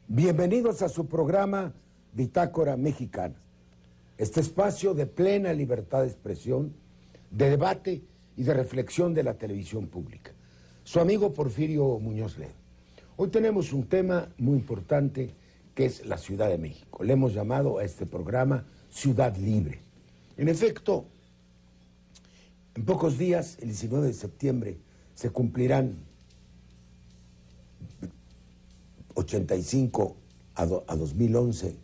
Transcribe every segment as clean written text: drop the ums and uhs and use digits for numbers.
Bienvenidos a su programa Bitácora Mexicana, este espacio de plena libertad de expresión, de debate y de reflexión de la televisión pública. Su amigo Porfirio Muñoz Ledo. Hoy tenemos un tema muy importante que es la Ciudad de México. Le hemos llamado a este programa Ciudad Libre. En efecto, en pocos días, el 19 de septiembre, se cumplirán 85 a 2011,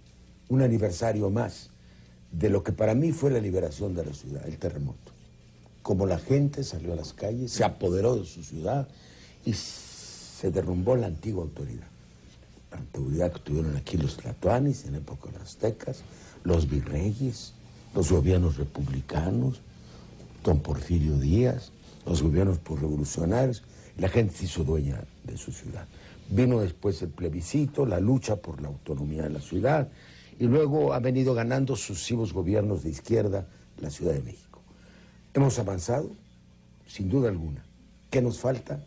un aniversario más de lo que para mí fue la liberación de la ciudad, el terremoto. Como la gente salió a las calles, se apoderó de su ciudad y se derrumbó la antigua autoridad. La autoridad que tuvieron aquí los tlatoanis en época de los aztecas, los virreyes, los gobiernos republicanos, don Porfirio Díaz, los gobiernos revolucionarios, y la gente se hizo dueña de su ciudad. Vino después el plebiscito, la lucha por la autonomía de la ciudad, y luego ha venido ganando sucesivos gobiernos de izquierda la Ciudad de México. Hemos avanzado, sin duda alguna. ¿Qué nos falta?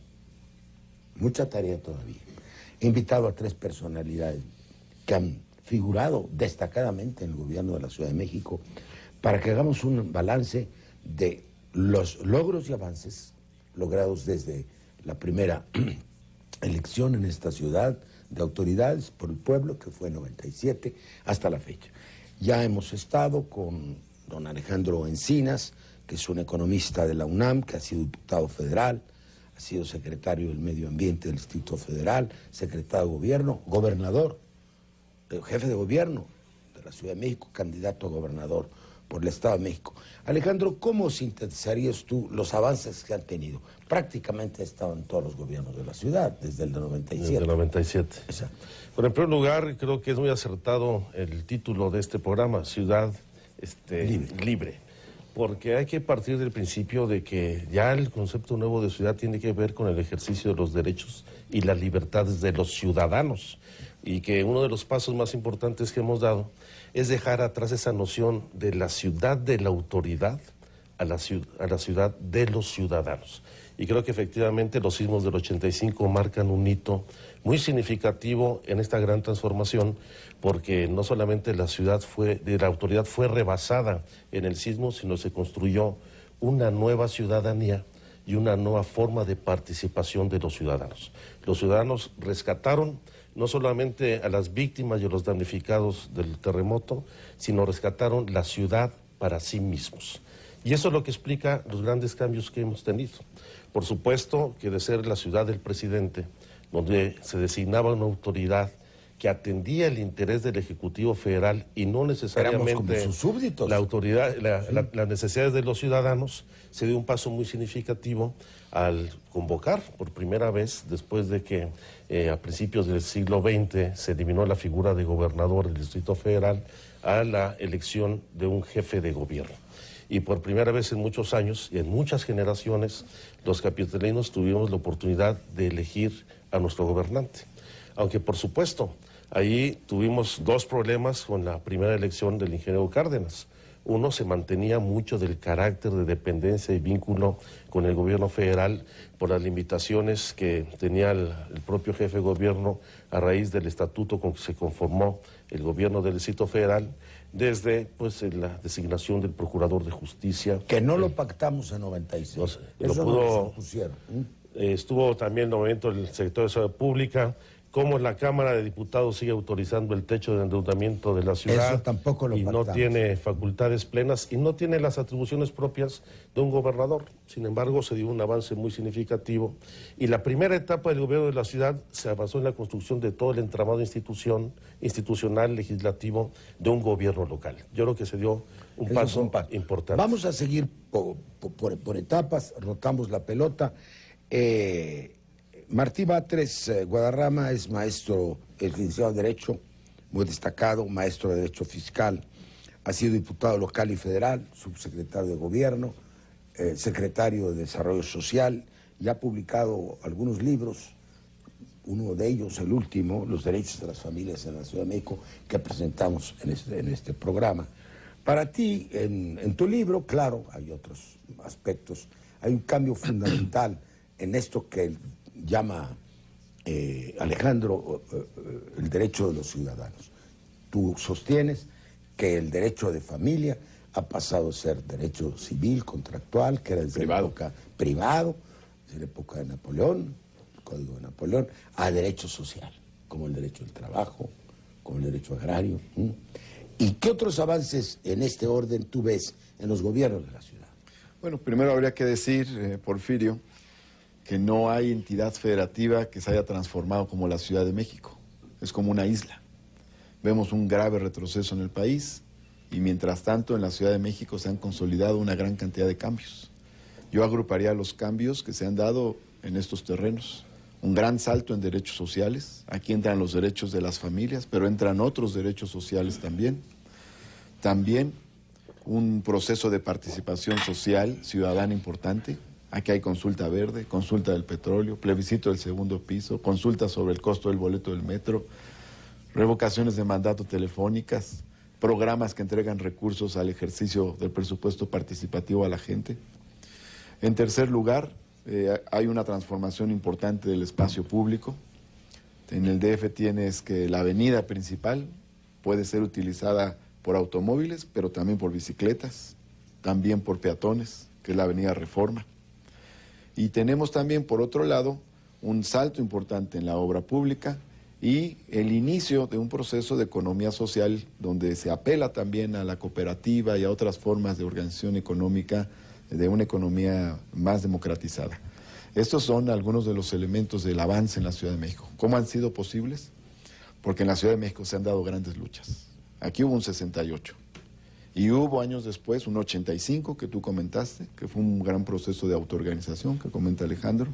Mucha tarea todavía. He invitado a 3 personalidades que han figurado destacadamente en el gobierno de la Ciudad de México para que hagamos un balance de los logros y avances logrados desde la primera elección en esta ciudad de autoridades por el pueblo, que fue en 97, hasta la fecha. Ya hemos estado con don Alejandro Encinas, que es un economista de la UNAM, que ha sido diputado federal, ha sido secretario del Medio Ambiente del Distrito Federal, secretario de Gobierno, gobernador, jefe de gobierno de la Ciudad de México, candidato a gobernador por el Estado de México. Alejandro, ¿cómo sintetizarías tú los avances que han tenido? Prácticamente estaban todos los gobiernos de la ciudad, desde el de 97. Desde el 97. Exacto. Bueno, en primer lugar, creo que es muy acertado el título de este programa, Ciudad Libre. Porque hay que partir del principio de que ya el concepto nuevo de ciudad tiene que ver con el ejercicio de los derechos y las libertades de los ciudadanos. Y que uno de los pasos más importantes que hemos dado es dejar atrás esa noción de la ciudad de la autoridad a la ciudad de los ciudadanos. Y creo que efectivamente los sismos del 85 marcan un hito muy significativo en esta gran transformación, porque no solamente la autoridad fue rebasada en el sismo, sino se construyó una nueva ciudadanía y una nueva forma de participación de los ciudadanos. Los ciudadanos rescataron no solamente a las víctimas y a los damnificados del terremoto, sino rescataron la ciudad para sí mismos. Y eso es lo que explica los grandes cambios que hemos tenido. Por supuesto que de ser la ciudad del presidente, donde se designaba una autoridad que atendía el interés del Ejecutivo Federal y no necesariamente sus súbditos. La autoridad, las necesidades de los ciudadanos, se dio un paso muy significativo al convocar por primera vez, después de que a principios del siglo XX se eliminó la figura de gobernador del Distrito Federal, a la elección de un jefe de gobierno. Y por primera vez en muchos años y en muchas generaciones, los capitalinos tuvimos la oportunidad de elegir a nuestro gobernante. Aunque por supuesto, ahí tuvimos 2 problemas con la primera elección del ingeniero Cárdenas. Uno, se mantenía mucho del carácter de dependencia y vínculo con el gobierno federal por las limitaciones que tenía el propio jefe de gobierno a raíz del estatuto con que se conformó el gobierno del Distrito Federal, desde la designación del Procurador de Justicia. Que no lo pactamos en 96. No sé, eso no lo pusieron. Estuvo también en el momento el secretario de Salud Pública, cómo la Cámara de Diputados sigue autorizando el techo de endeudamiento de la ciudad. Eso tampoco lo pactamos. No tiene facultades plenas y no tiene las atribuciones propias de un gobernador. Sin embargo, se dio un avance muy significativo. Y la primera etapa del gobierno de la ciudad se avanzó en la construcción de todo el entramado institucional, legislativo, de un gobierno local. Yo creo que se dio un paso importante. Vamos a seguir por etapas, rotamos la pelota. Martí Batres Guadarrama es maestro, licenciado en Derecho, muy destacado, maestro de Derecho Fiscal, ha sido diputado local y federal, subsecretario de Gobierno, secretario de Desarrollo Social, y ha publicado algunos libros, uno de ellos, el último, Los Derechos de las Familias en la Ciudad de México, que presentamos en este programa. Para ti, en tu libro, claro, hay otros aspectos, hay un cambio fundamental en esto que llama Alejandro, el derecho de los ciudadanos. Tú sostienes que el derecho de familia ha pasado a ser derecho civil, contractual, que era desde la época privado, desde la época de Napoleón, el Código de Napoleón, a derecho social, como el derecho del trabajo, como el derecho agrario. ¿Y qué otros avances en este orden tú ves en los gobiernos de la ciudad? Bueno, primero habría que decir, Porfirio, que no hay entidad federativa que se haya transformado como la Ciudad de México. Es como una isla. Vemos un grave retroceso en el país y mientras tanto en la Ciudad de México se han consolidado una gran cantidad de cambios. Yo agruparía los cambios que se han dado en estos terrenos. Un gran salto en derechos sociales. Aquí entran los derechos de las familias, pero entran otros derechos sociales también. También un proceso de participación social ciudadana importante. Aquí hay consulta verde, consulta del petróleo, plebiscito del segundo piso, consulta sobre el costo del boleto del metro, revocaciones de mandato telefónicas, programas que entregan recursos al ejercicio del presupuesto participativo a la gente. En tercer lugar, hay una transformación importante del espacio público. En el DF tienes que la avenida principal puede ser utilizada por automóviles, pero también por bicicletas, también por peatones, que es la avenida Reforma. Y tenemos también, por otro lado, un salto importante en la obra pública y el inicio de un proceso de economía social donde se apela también a la cooperativa y a otras formas de organización económica de una economía más democratizada. Estos son algunos de los elementos del avance en la Ciudad de México. ¿Cómo han sido posibles? Porque en la Ciudad de México se han dado grandes luchas. Aquí hubo un 68 y hubo años después un 85 que tú comentaste, que fue un gran proceso de autoorganización que comenta Alejandro.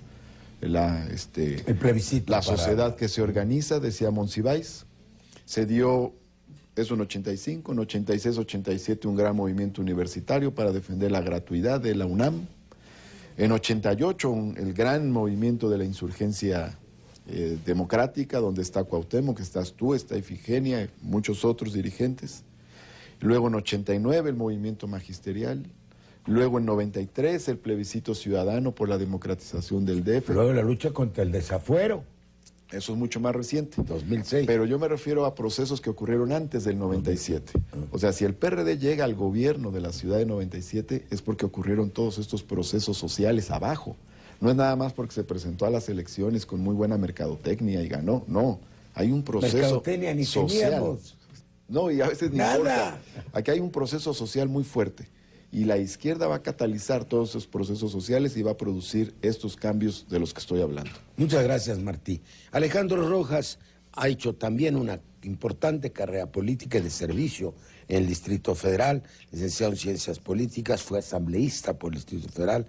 El plebiscito. La sociedad que se organiza, decía Monsiváis, se dio, eso en 85, en 86, 87 un gran movimiento universitario para defender la gratuidad de la UNAM. En 88 el gran movimiento de la insurgencia democrática, donde está Cuauhtémoc, que estás tú, está Ifigenia, muchos otros dirigentes. Luego en 89 el movimiento magisterial. Luego en 93 el plebiscito ciudadano por la democratización del DF. Luego la lucha contra el desafuero. Eso es mucho más reciente. 2006. Pero yo me refiero a procesos que ocurrieron antes del 97. O sea, si el PRD llega al gobierno de la ciudad de 97 es porque ocurrieron todos estos procesos sociales abajo. No es nada más porque se presentó a las elecciones con muy buena mercadotecnia y ganó. No, hay un proceso mercadotecnia ni social. Teníamos. No, y a veces ni nada. importa. Aquí hay un proceso social muy fuerte. Y la izquierda va a catalizar todos esos procesos sociales y va a producir estos cambios de los que estoy hablando. Muchas gracias, Martí. Alejandro Rojas ha hecho también una importante carrera política y de servicio en el Distrito Federal, licenciado en Ciencias Políticas, fue asambleísta por el Distrito Federal,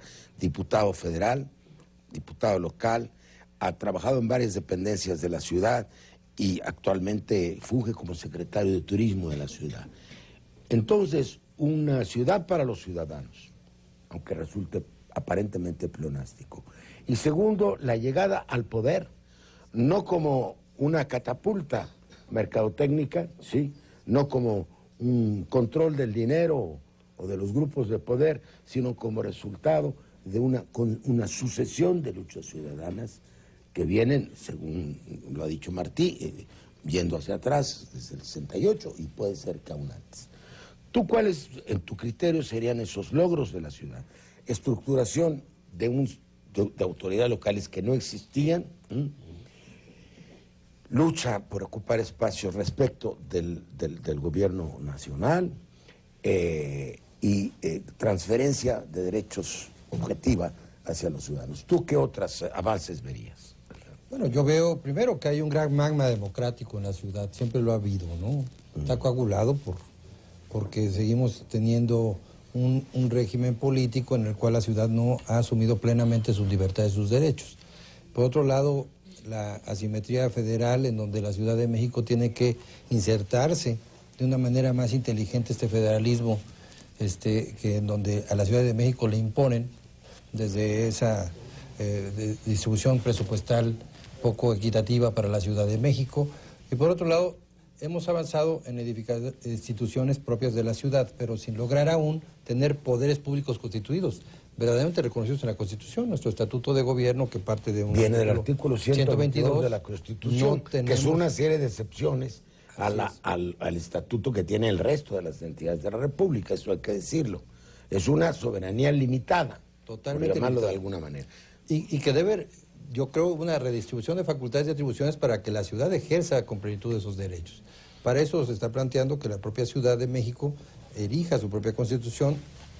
diputado local, ha trabajado en varias dependencias de la ciudad y actualmente funge como secretario de Turismo de la ciudad. Entonces, una ciudad para los ciudadanos, aunque resulte aparentemente pleonástico. Y segundo, la llegada al poder, no como una catapulta mercadotécnica, ¿sí? No como un control del dinero o de los grupos de poder, sino como resultado de una sucesión de luchas ciudadanas que vienen, según lo ha dicho Martí, yendo hacia atrás desde el 68 y puede ser que aún antes. ¿Tú cuáles, en tu criterio, serían esos logros de la ciudad? Estructuración de autoridades locales que no existían, lucha por ocupar espacios respecto del gobierno nacional y transferencia de derechos objetiva hacia los ciudadanos. ¿Tú qué otros avances verías? Bueno, yo veo primero que hay un gran magma democrático en la ciudad, siempre lo ha habido, ¿no? Está coagulado porque seguimos teniendo un régimen político en el cual la ciudad no ha asumido plenamente sus libertades y sus derechos. Por otro lado, la asimetría federal, en donde la Ciudad de México tiene que insertarse de una manera más inteligente este federalismo, que en donde a la Ciudad de México le imponen desde esa distribución presupuestal poco equitativa para la Ciudad de México. Y por otro lado, hemos avanzado en edificar instituciones propias de la ciudad, pero sin lograr aún tener poderes públicos constituidos. verdaderamente reconocidos en la Constitución. Nuestro Estatuto de Gobierno, que parte de un... Viene del artículo 122 de la Constitución, que es una serie de excepciones al estatuto que tiene el resto de las entidades de la República, eso hay que decirlo. Es una soberanía limitada, totalmente por llamarlo limitada, de alguna manera. Y que debe, yo creo, una redistribución de facultades y atribuciones para que la ciudad ejerza con plenitud esos derechos. Para eso se está planteando que la propia Ciudad de México erija su propia Constitución,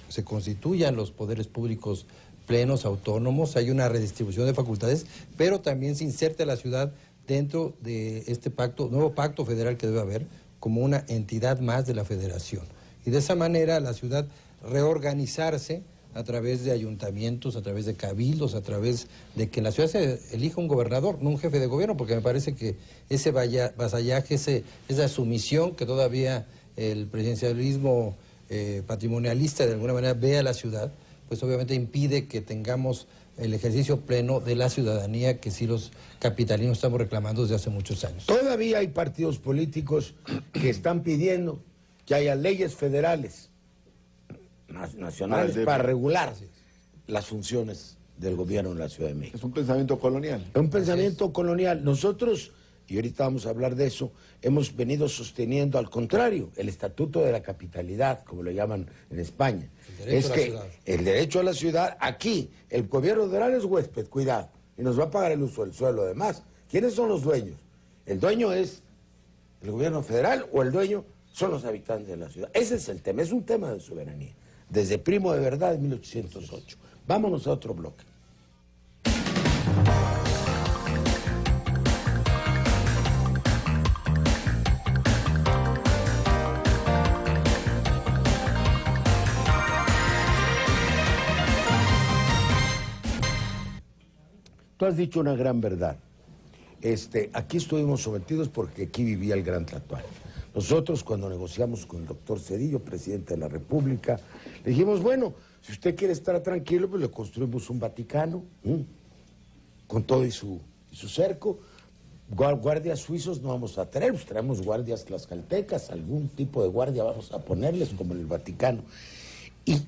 se constituyan los poderes públicos plenos, autónomos, hay una redistribución de facultades, pero también se inserte a la ciudad dentro de este pacto, nuevo pacto federal que debe haber, como una entidad más de la federación. Y de esa manera la ciudad reorganizarse a través de ayuntamientos, a través de cabildos, a través de que en la ciudad se elija un gobernador, no un jefe de gobierno, porque me parece que ese vasallaje, esa sumisión que todavía el presidencialismo patrimonialista de alguna manera ve a la ciudad, pues obviamente impide que tengamos el ejercicio pleno de la ciudadanía que sí los capitalinos estamos reclamando desde hace muchos años. Todavía hay partidos políticos que están pidiendo que haya leyes federales nacionales para regular las funciones del gobierno en la Ciudad de México. Es un pensamiento colonial. Es un pensamiento colonial. Nosotros, y ahorita vamos a hablar de eso, hemos venido sosteniendo al contrario, el estatuto de la capitalidad, como lo llaman en España. Es que el derecho a la ciudad, aquí, el gobierno federal es huésped, cuidado, y nos va a pagar el uso del suelo además. ¿Quiénes son los dueños? ¿El dueño es el gobierno federal o el dueño son los habitantes de la ciudad? Ese es el tema, es un tema de soberanía. Desde Primo de Verdad, en 1808. Vámonos a otro bloque. Tú has dicho una gran verdad. Aquí estuvimos sometidos porque aquí vivía el gran Tlatuani. Nosotros, cuando negociamos con el doctor Zedillo, presidente de la República, le dijimos, bueno, si usted quiere estar tranquilo, pues le construimos un Vaticano, con todo y su cerco. Guardias suizos no vamos a traer, pues traemos guardias tlaxcaltecas, algún tipo de guardia vamos a ponerles, como en el Vaticano. Y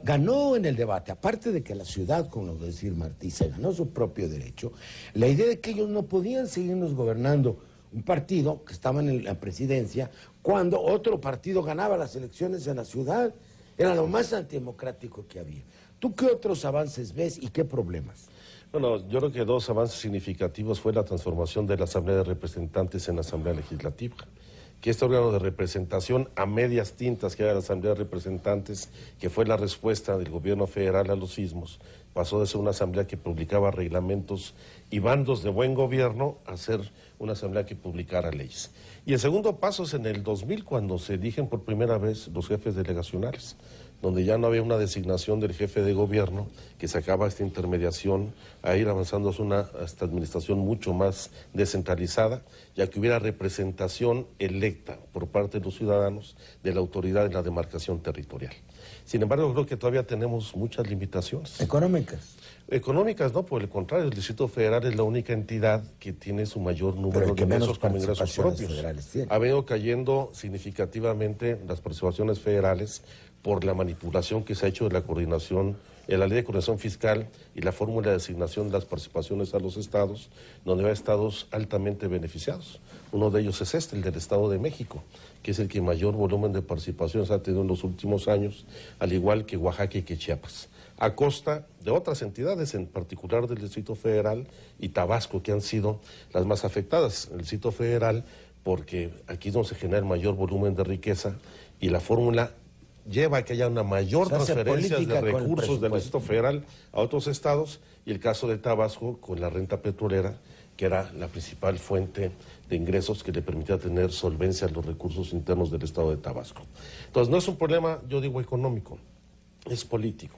ganó en el debate, aparte de que la ciudad, como lo decir Martí, se ganó su propio derecho, la idea de que ellos no podían seguirnos gobernando un partido que estaba en la presidencia cuando otro partido ganaba las elecciones en la ciudad. Era lo más antidemocrático que había. ¿Tú qué otros avances ves y qué problemas? Bueno, yo creo que dos avances significativos fue la transformación de la Asamblea de Representantes en la Asamblea Legislativa. Que este órgano de representación a medias tintas que era la Asamblea de Representantes, que fue la respuesta del gobierno federal a los sismos, pasó de ser una asamblea que publicaba reglamentos y bandos de buen gobierno a ser una asamblea que publicara leyes. Y el segundo paso es en el 2000, cuando se eligen por primera vez los jefes delegacionales, donde ya no había una designación del jefe de gobierno, que sacaba esta intermediación a ir avanzando hacia esta administración mucho más descentralizada, ya que hubiera representación electa por parte de los ciudadanos de la autoridad en la demarcación territorial. Sin embargo, creo que todavía tenemos muchas limitaciones. ¿Económicas? Económicas, no, por el contrario, el Distrito Federal es la única entidad que tiene su mayor número de ingresos como ingresos propios. Ha venido cayendo significativamente las participaciones federales por la manipulación que se ha hecho de la coordinación, en la ley de coordinación fiscal y la fórmula de asignación de las participaciones a los estados, donde hay estados altamente beneficiados. Uno de ellos es el del Estado de México, que es el que mayor volumen de participaciones ha tenido en los últimos años, al igual que Oaxaca y que Chiapas, a costa de otras entidades, en particular del Distrito Federal y Tabasco, que han sido las más afectadas. El Distrito Federal, porque aquí es donde se genera el mayor volumen de riqueza y la fórmula lleva a que haya una mayor transferencia de recursos del Distrito Federal a otros estados, y el caso de Tabasco con la renta petrolera, que era la principal fuente de ingresos que le permitía tener solvencia a los recursos internos del estado de Tabasco. Entonces no es un problema, yo digo, económico, es político.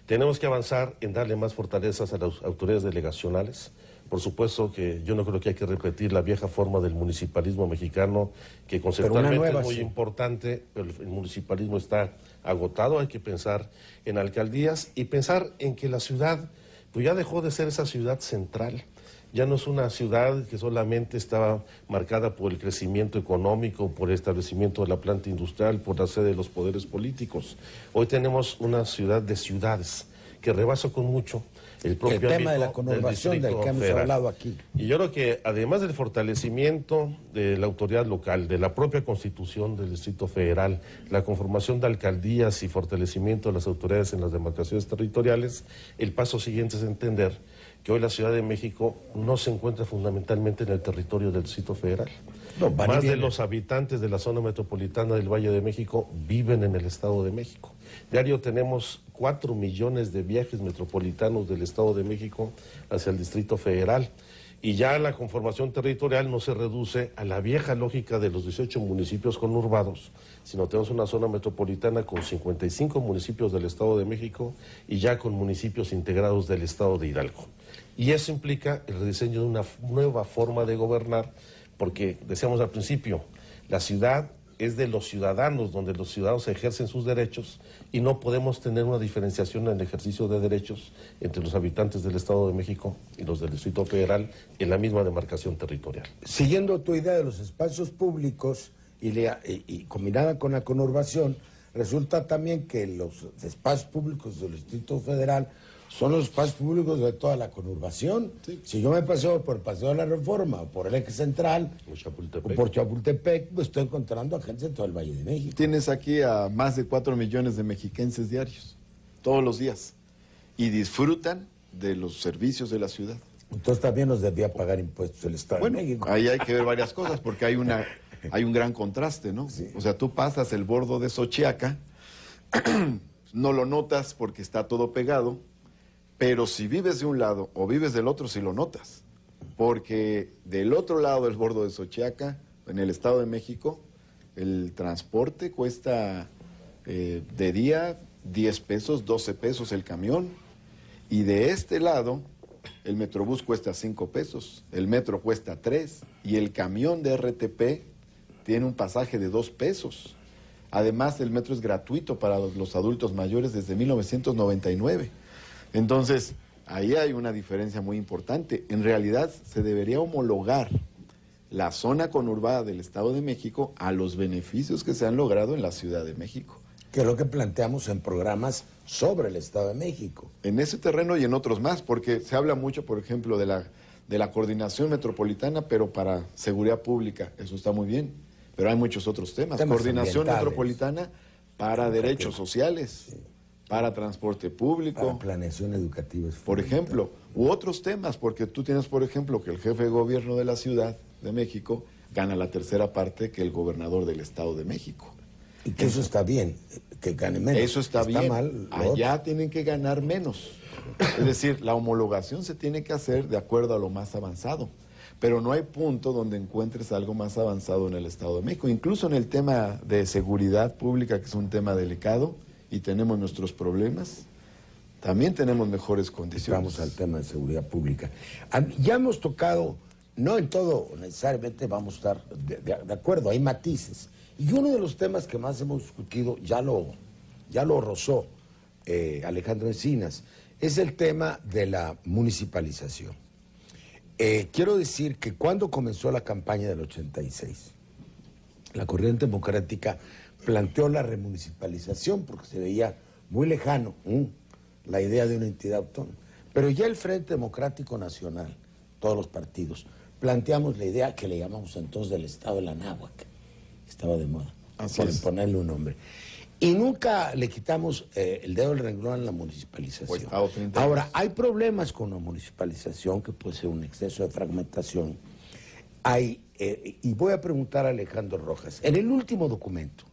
Tenemos que avanzar en darle más fortalezas a las autoridades delegacionales. Por supuesto que yo no creo que hay que repetir la vieja forma del municipalismo mexicano, que conceptualmente es muy importante, pero el municipalismo está agotado. Hay que pensar en alcaldías y pensar en que la ciudad pues ya dejó de ser esa ciudad central. Ya no es una ciudad que solamente estaba marcada por el crecimiento económico, por el establecimiento de la planta industrial, por la sede de los poderes políticos. Hoy tenemos una ciudad de ciudades que rebasa con mucho el propio tema de la ámbito conurbación del que hemos federal. hablado aquí. Y yo creo que además del fortalecimiento de la autoridad local, de la propia constitución del Distrito Federal, la conformación de alcaldías y fortalecimiento de las autoridades en las demarcaciones territoriales, el paso siguiente es entender que hoy la Ciudad de México no se encuentra fundamentalmente en el territorio del Distrito Federal. No, Más de los habitantes de la zona metropolitana del Valle de México viven en el Estado de México. Diario tenemos 4 millones de viajes metropolitanos del Estado de México hacia el Distrito Federal. Y ya la conformación territorial no se reduce a la vieja lógica de los 18 municipios conurbados, sino tenemos una zona metropolitana con 55 municipios del Estado de México y ya con municipios integrados del Estado de Hidalgo. Y eso implica el rediseño de una nueva forma de gobernar, porque decíamos al principio, la ciudad es de los ciudadanos, donde los ciudadanos ejercen sus derechos y no podemos tener una diferenciación en el ejercicio de derechos entre los habitantes del Estado de México y los del Distrito Federal en la misma demarcación territorial. Siguiendo tu idea de los espacios públicos y combinada con la conurbación, resulta también que los espacios públicos del Distrito Federal son los espacios públicos de toda la conurbación. Sí. Si yo me paseo por el Paseo de la Reforma o por el Eje Central o por Chapultepec, pues estoy encontrando a gente de todo el Valle de México. Tienes aquí a más de 4 millones de mexiquenses diarios, todos los días, y disfrutan de los servicios de la ciudad. Entonces también nos debía pagar impuestos el Estado de México. Ahí hay que ver varias cosas, porque hay un gran contraste, ¿no? Sí. O sea, tú pasas el bordo de Xochiaca, no lo notas porque está todo pegado, pero si vives de un lado o vives del otro, sí lo notas. Porque del otro lado del bordo de Xochiaca, en el Estado de México, el transporte cuesta de día 10 pesos, 12 pesos el camión. Y de este lado, el Metrobús cuesta 5 pesos, el metro cuesta 3 y el camión de RTP tiene un pasaje de 2 pesos. Además, el metro es gratuito para los adultos mayores desde 1999. Entonces, ahí hay una diferencia muy importante. En realidad, se debería homologar la zona conurbada del Estado de México a los beneficios que se han logrado en la Ciudad de México. Que es lo que planteamos en programas sobre el Estado de México. En ese terreno y en otros más, porque se habla mucho, por ejemplo, de la coordinación metropolitana, pero para seguridad pública. Eso está muy bien, pero hay muchos otros temas. Coordinación metropolitana para derechos sociales. Sí. Para transporte público. Para planeación educativa. Por ejemplo, u otros temas, porque tú tienes, por ejemplo, que el jefe de gobierno de la Ciudad de México gana la tercera parte que el gobernador del Estado de México. Y que eso está bien, que gane menos. Eso está bien. Mal, allá tienen que ganar menos. Es decir, la homologación se tiene que hacer de acuerdo a lo más avanzado. Pero no hay punto donde encuentres algo más avanzado en el Estado de México. Incluso en el tema de seguridad pública, que es un tema delicado, y tenemos nuestros problemas, también tenemos mejores condiciones. Vamos al tema de seguridad pública. Ya hemos tocado, no en todo necesariamente vamos a estar de acuerdo, hay matices. Y uno de los temas que más hemos discutido, ya lo rozó Alejandro Encinas, es el tema de la municipalización. Quiero decir que cuando comenzó la campaña del 86, la Corriente Democrática planteó la remunicipalización porque se veía muy lejano la idea de una entidad autónoma. Pero ya el Frente Democrático Nacional, todos los partidos, planteamos la idea que le llamamos entonces del Estado de la Náhuac. Estaba de moda, por ponerle un nombre. Y nunca le quitamos el dedo del renglón a la municipalización. Ahora, hay problemas con la municipalización, que puede ser un exceso de fragmentación. Y voy a preguntar a Alejandro Rojas, en el último documento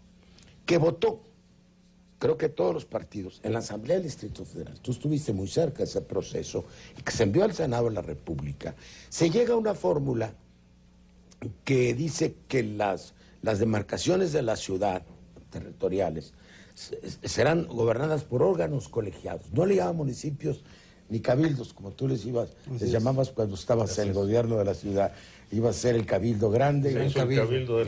que votó, creo que todos los partidos, en la Asamblea del Distrito Federal, tú estuviste muy cerca de ese proceso, y que se envió al Senado de la República, se llega a una fórmula que dice que las demarcaciones de la ciudad territoriales serán gobernadas por órganos colegiados. No le llaman municipios ni cabildos, como tú les llamabas cuando estabas en el gobierno de la ciudad. Iba a ser el cabildo grande y el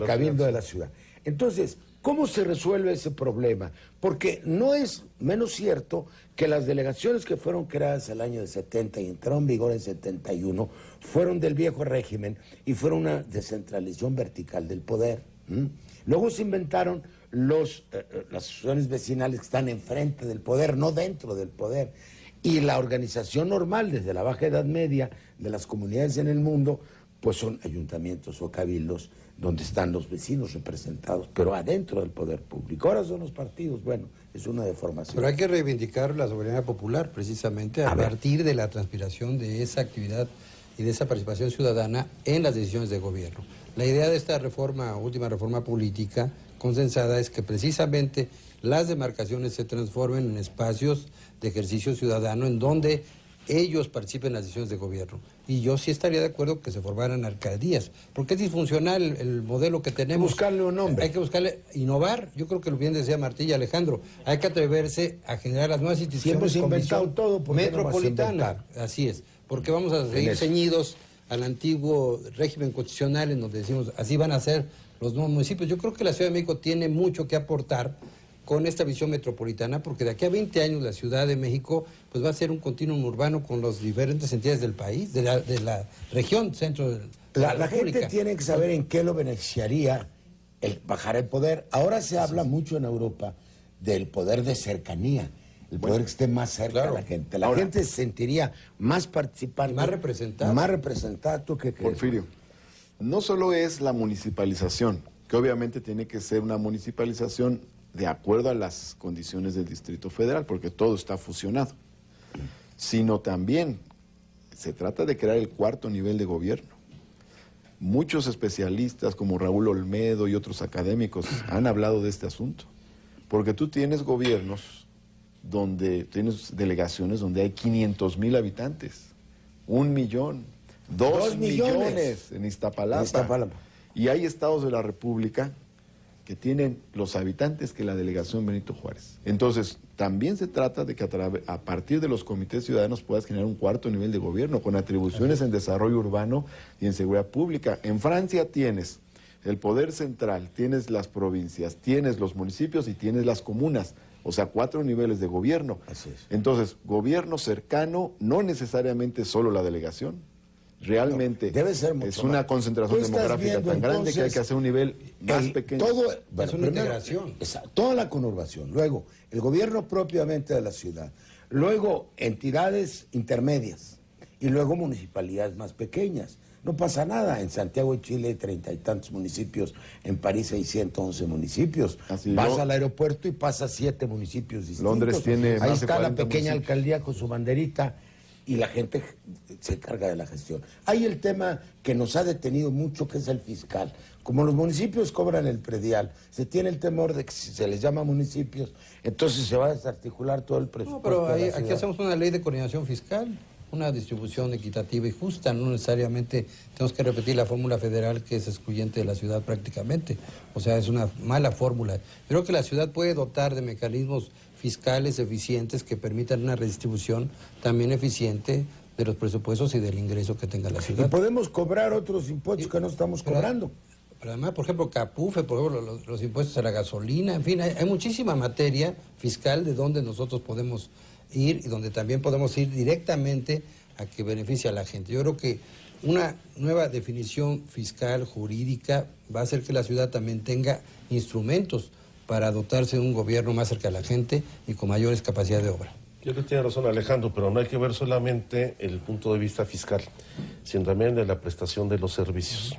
cabildo de la ciudad. Entonces, ¿cómo se resuelve ese problema? Porque no es menos cierto que las delegaciones que fueron creadas el año de 70 y entraron en vigor en 71 fueron del viejo régimen y fueron una descentralización vertical del poder. Luego se inventaron las asociaciones vecinales que están enfrente del poder, no dentro del poder. Y la organización normal desde la Baja Edad Media de las comunidades en el mundo, pues son ayuntamientos o cabildos donde están los vecinos representados, pero adentro del poder público. Ahora son los partidos, bueno, es una deformación. Pero hay que reivindicar la soberanía popular, precisamente a partir de la transpiración de esa actividad y de esa participación ciudadana en las decisiones de gobierno. La idea de esta última reforma política consensada es que precisamente las demarcaciones se transformen en espacios de ejercicio ciudadano en donde ellos participen en las decisiones de gobierno. Y yo sí estaría de acuerdo que se formaran alcaldías, porque es disfuncional el modelo que tenemos. Hay que buscarle un nombre. Hay que buscarle, innovar. Yo creo que lo bien decía Martí y Alejandro, hay que atreverse a generar las nuevas instituciones. Siempre se ha inventado todo, ¿por qué no metropolitana. Así es, porque vamos a seguir ceñidos al antiguo régimen constitucional en donde decimos, así van a ser los nuevos municipios. Yo creo que la Ciudad de México tiene mucho que aportar con esta visión metropolitana, porque de aquí a 20 años la Ciudad de México pues va a ser un continuum urbano con las diferentes entidades del país, de la región centro de la gente tiene que saber en qué lo beneficiaría el bajar el poder. Ahora se habla mucho en Europa del poder de cercanía, el poder que esté más cerca de la gente. La gente se sentiría más participante, más representada. Más representada. ¿Tú qué crees? Porfirio, no solo es la municipalización, que obviamente tiene que ser una municipalización de acuerdo a las condiciones del Distrito Federal, porque todo está fusionado, sino también se trata de crear el cuarto nivel de gobierno. Muchos especialistas como Raúl Olmedo y otros académicos han hablado de este asunto, porque tú tienes gobiernos donde tienes delegaciones donde hay 500,000 habitantes, 1 millón, 2 millones en Iztapalapa. Y hay estados de la República que tienen los habitantes que la delegación Benito Juárez. Entonces, también se trata de que a partir de los comités ciudadanos puedas generar un cuarto nivel de gobierno con atribuciones en desarrollo urbano y en seguridad pública. En Francia tienes el poder central, tienes las provincias, tienes los municipios y tienes las comunas. O sea, 4 niveles de gobierno. Así es. Entonces, gobierno cercano, no necesariamente solo la delegación. Realmente debe ser es una concentración demográfica tan grande que hay que hacer un nivel más pequeño. Es una integración. Toda la conurbación. Luego, el gobierno propiamente de la ciudad. Luego, entidades intermedias. Y luego, municipalidades más pequeñas. No pasa nada. En Santiago de Chile hay 30 y tantos municipios. En París hay 111 municipios. Vas al aeropuerto y pasas 7 municipios distintos. Londres tiene Ahí más de está 40 la pequeña municipios. alcaldía con su banderita. Y la gente se encarga de la gestión. Hay el tema que nos ha detenido mucho, que es el fiscal. Como los municipios cobran el predial, se tiene el temor de que si se les llama municipios, entonces se va a desarticular todo el presupuesto. No, pero aquí hacemos una ley de coordinación fiscal, una distribución equitativa y justa. No necesariamente tenemos que repetir la fórmula federal que es excluyente de la ciudad prácticamente. O sea, es una mala fórmula. Creo que la ciudad puede dotar de mecanismos fiscales eficientes que permitan una redistribución también eficiente de los presupuestos y del ingreso que tenga la ciudad. Y podemos cobrar otros impuestos que no estamos cobrando. Pero además, por ejemplo, CAPUFE, por ejemplo, los impuestos a la gasolina, en fin, hay muchísima materia fiscal de donde nosotros podemos ir y donde también podemos ir directamente a que beneficie a la gente. Yo creo que una nueva definición fiscal, jurídica, va a hacer que la ciudad también tenga instrumentos para dotarse de un gobierno más cerca de la gente y con mayores capacidades de obra. Yo creo que tiene razón Alejandro, pero no hay que ver solamente el punto de vista fiscal, sino también de la prestación de los servicios.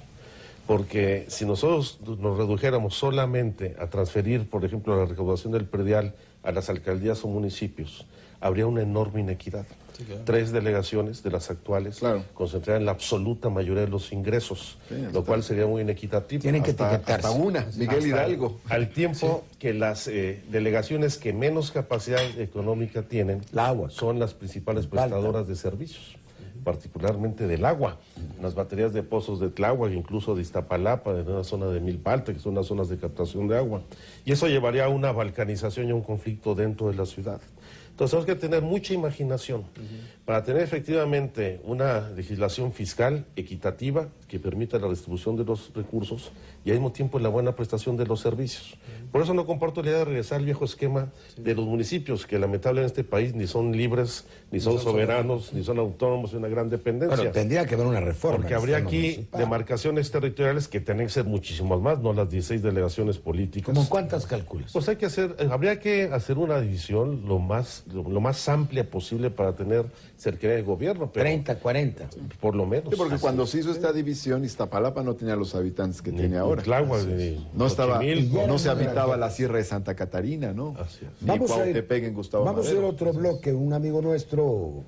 Porque si nosotros nos redujéramos solamente a transferir, por ejemplo, la recaudación del predial a las alcaldías o municipios, habría una enorme inequidad. Sí, claro. 3 delegaciones de las actuales concentrarían la absoluta mayoría de los ingresos, lo cual sería muy inequitativo. Tienen que etiquetarse. Hasta una, Miguel Hidalgo. Al tiempo que las delegaciones que menos capacidad económica tienen son las principales prestadoras de servicios, particularmente del agua. Las baterías de pozos de Tláhuac, incluso de Iztapalapa, de una zona de Milpalta, que son las zonas de captación de agua. Y eso llevaría a una balcanización y a un conflicto dentro de la ciudad. Entonces tenemos que tener mucha imaginación para tener efectivamente una legislación fiscal equitativa que permita la distribución de los recursos y al mismo tiempo la buena prestación de los servicios. Por eso no comparto la idea de regresar al viejo esquema de los municipios, que lamentablemente en este país ni son libres, ni son soberanos, ni son autónomos, de una gran dependencia. Bueno, tendría que haber una reforma. Porque habría aquí demarcaciones territoriales que tienen que ser muchísimas más, no las 16 delegaciones políticas. ¿Cómo cuántas calculas? Pues habría que hacer una división lo más lo más amplia posible para tener cercanía del gobierno. Pero 30, 40. por lo menos. Sí, porque cuando se hizo esta división, Iztapalapa no tenía los habitantes que tiene ahora. Tláhuac, No estaba, Xochimilco. no se habitaba la Sierra de Santa Catarina, ¿no? Así es. Ni Cuautepec en Gustavo vamos a ir a Madero. otro bloque. Un amigo nuestro,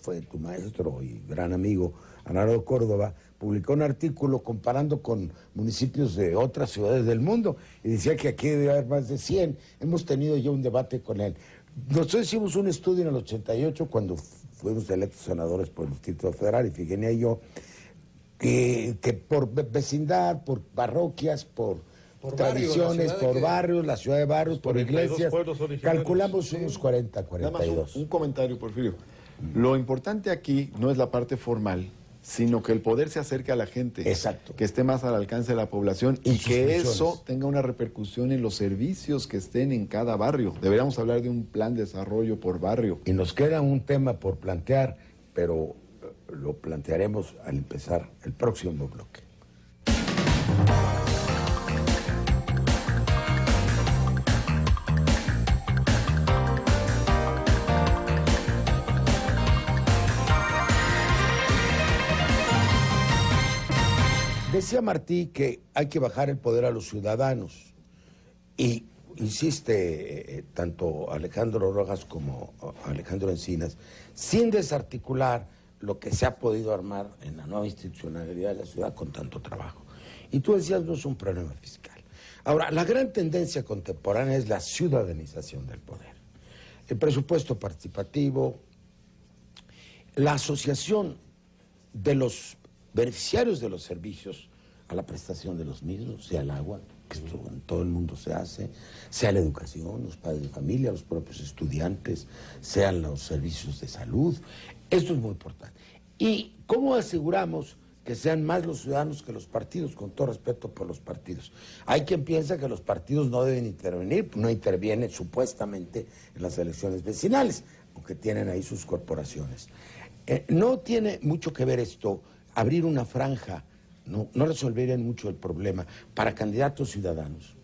fue tu maestro y gran amigo, Anardo Córdoba, publicó un artículo comparando con municipios de otras ciudades del mundo y decía que aquí debe haber más de 100. Hemos tenido ya un debate con él. Nosotros hicimos un estudio en el 88 cuando fuimos electos senadores por el Distrito Federal, y Figenia y yo, que por vecindad, por parroquias, por tradiciones, por barrios, la ciudad de barrios, por 42 iglesias, pueblos originarios. calculamos unos 40, Nada más 42. un comentario, Porfirio. Lo importante aquí no es la parte formal, sino que el poder se acerque a la gente. Exacto. Que esté más al alcance de la población y sus que funciones. eso tenga una repercusión en los servicios que estén en cada barrio. Deberíamos hablar de un plan de desarrollo por barrio. Y nos queda un tema por plantear, pero lo plantearemos al empezar el próximo bloque. Decía Martí que hay que bajar el poder a los ciudadanos. Y insiste tanto Alejandro Rojas como Alejandro Encinas, sin desarticular lo que se ha podido armar en la nueva institucionalidad de la ciudad con tanto trabajo. Y tú decías, no es un problema fiscal. Ahora, la gran tendencia contemporánea es la ciudadanización del poder. El presupuesto participativo, la asociación de los beneficiarios de los servicios a la prestación de los mismos, sea el agua, que esto en todo el mundo se hace, sea la educación, los padres de familia, los propios estudiantes, sean los servicios de salud. Esto es muy importante. ¿Y cómo aseguramos que sean más los ciudadanos que los partidos, con todo respeto por los partidos? Hay quien piensa que los partidos no deben intervenir, no intervienen supuestamente en las elecciones vecinales, aunque tienen ahí sus corporaciones. No tiene mucho que ver esto, abrir una franja, no resolvería mucho el problema para candidatos ciudadanos.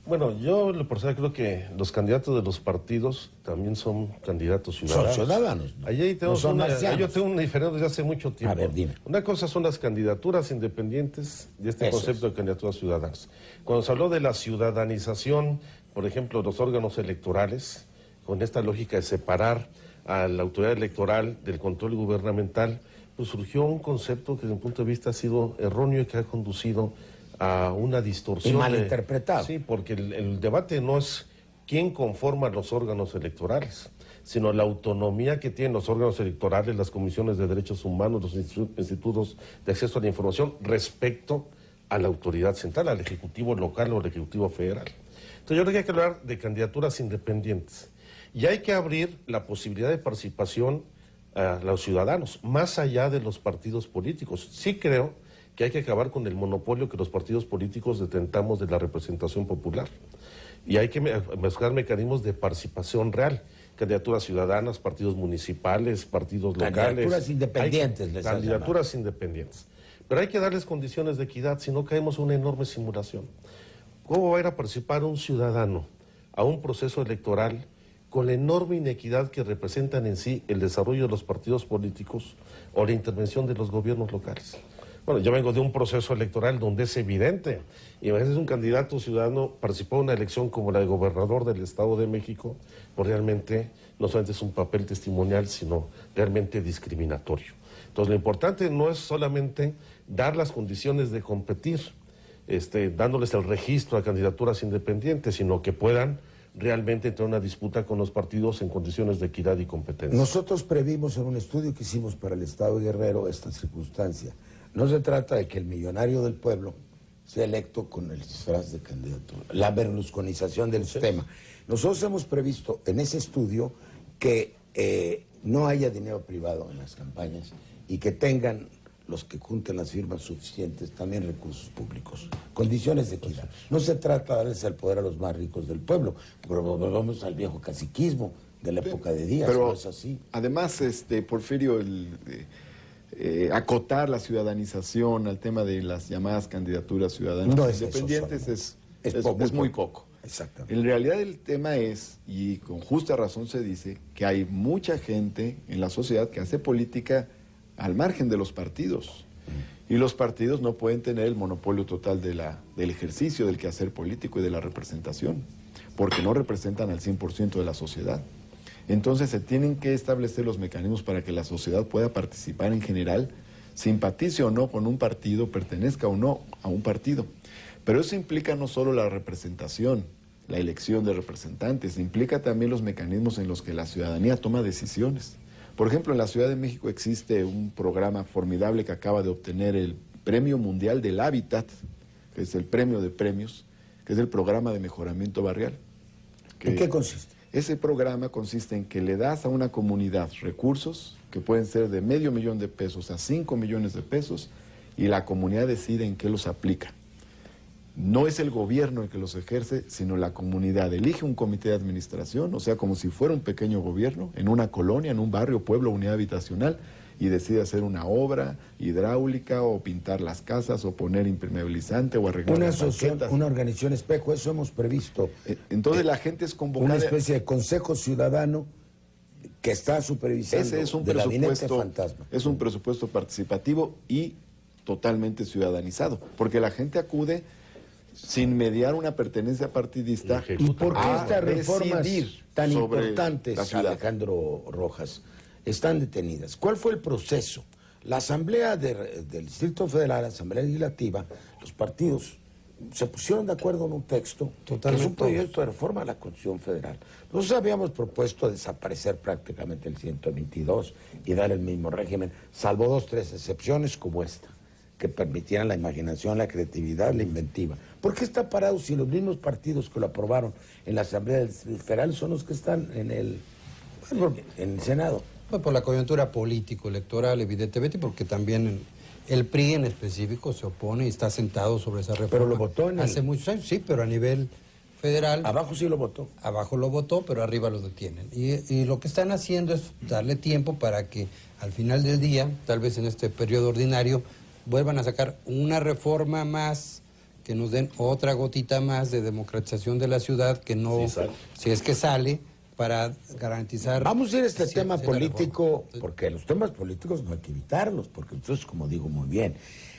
Bueno, yo lo personal creo que los candidatos de los partidos también son candidatos ciudadanos. Son ciudadanos. ¿No? Allí tenemos No son marcianos. yo tengo una diferencia desde hace mucho tiempo. A ver, dime. Una cosa son las candidaturas independientes y este Eso concepto es. de candidaturas ciudadanas. Cuando se habló de la ciudadanización, por ejemplo, los órganos electorales, con esta lógica de separar a la autoridad electoral del control gubernamental, pues surgió un concepto que desde mi punto de vista ha sido erróneo y que ha conducido a una distorsión. Y malinterpretado. Sí, porque el debate no es quién conforma los órganos electorales, sino la autonomía que tienen los órganos electorales, las comisiones de derechos humanos, los institutos de acceso a la información respecto a la autoridad central, al ejecutivo local o al ejecutivo federal. Entonces yo creo que hay que hablar de candidaturas independientes y hay que abrir la posibilidad de participación a los ciudadanos, más allá de los partidos políticos. Sí creo que hay que acabar con el monopolio que los partidos políticos detentamos de la representación popular. Y hay que buscar mecanismos de participación real, candidaturas ciudadanas, partidos municipales, partidos locales. Candidaturas independientes, les has candidaturas independientes. Pero hay que darles condiciones de equidad, si no caemos en una enorme simulación. ¿Cómo va a ir a participar un ciudadano a un proceso electoral con la enorme inequidad que representan en sí el desarrollo de los partidos políticos o la intervención de los gobiernos locales? Bueno, yo vengo de un proceso electoral donde es evidente. Y a veces un candidato ciudadano participó en una elección como la de gobernador del Estado de México, pues realmente no solamente es un papel testimonial, sino realmente discriminatorio. Entonces, lo importante no es solamente dar las condiciones de competir, dándoles el registro a candidaturas independientes, sino que puedan realmente entrar en una disputa con los partidos en condiciones de equidad y competencia. Nosotros previmos en un estudio que hicimos para el Estado de Guerrero esta circunstancia. No se trata de que el millonario del pueblo sea electo con el disfraz de candidatura, la berlusconización del sistema. Nosotros hemos previsto en ese estudio que no haya dinero privado en las campañas y que tengan los que junten las firmas suficientes también recursos públicos, condiciones de equidad. No se trata de darles el poder a los más ricos del pueblo, pero volvamos al viejo caciquismo de la época de Díaz, pero no es así. Además, Porfirio, acotar la ciudadanización al tema de las llamadas candidaturas ciudadanas No es independientes eso, es muy poco. Exactamente. En realidad el tema es, y con justa razón se dice, que hay mucha gente en la sociedad que hace política al margen de los partidos. Y los partidos no pueden tener el monopolio total del ejercicio del quehacer político y de la representación, porque no representan al 100% de la sociedad. Entonces se tienen que establecer los mecanismos para que la sociedad pueda participar en general, simpatice o no con un partido, pertenezca o no a un partido. Pero eso implica no solo la representación, la elección de representantes, implica también los mecanismos en los que la ciudadanía toma decisiones. Por ejemplo, en la Ciudad de México existe un programa formidable que acaba de obtener el Premio Mundial del Hábitat, que es el premio de premios, que es el programa de mejoramiento barrial. ¿En qué consiste? Ese programa consiste en que le das a una comunidad recursos que pueden ser de $500,000 a 5 millones de pesos y la comunidad decide en qué los aplica. No es el gobierno el que los ejerce, sino la comunidad. Elige un comité de administración, o sea, como si fuera un pequeño gobierno, en una colonia, en un barrio, pueblo, unidad habitacional, y decide hacer una obra hidráulica, o pintar las casas, o poner impermeabilizante, o arreglar las banquetas. Una organización espejo, eso hemos previsto. Entonces la gente es convocada. Una especie de consejo ciudadano que está supervisando. Ese es un del gabinete presupuesto fantasma. Es un presupuesto participativo y totalmente ciudadanizado, porque la gente acude sin mediar una pertenencia partidista. ¿Y por qué estas reformas decidir tan sobre importantes, la ciudad? Alejandro Rojas, están detenidas? ¿Cuál fue el proceso? La Asamblea del Distrito Federal, la Asamblea Legislativa, los partidos se pusieron de acuerdo en un texto, que es un proyecto de reforma a la Constitución Federal. Nosotros habíamos propuesto desaparecer prácticamente el 122 y dar el mismo régimen, salvo 2 o 3 excepciones como esta, que permitieran la imaginación, la creatividad, la inventiva. ¿Por qué está parado si los mismos partidos que lo aprobaron en la Asamblea Federal son los que están en el Senado? Pues por la coyuntura político-electoral, evidentemente, porque también el PRI en específico se opone y está sentado sobre esa reforma. Pero lo votó hace muchos años, sí, pero a nivel federal. Abajo sí lo votó. Abajo lo votó, pero arriba lo detienen. Y lo que están haciendo es darle tiempo para que al final del día, tal vez en este periodo ordinario, vuelvan a sacar una reforma más, que nos den otra gotita más de democratización de la ciudad, que no, si es que sale, para garantizar... Vamos a ir a este tema político, porque los temas políticos no hay que evitarlos, porque entonces, como digo muy bien,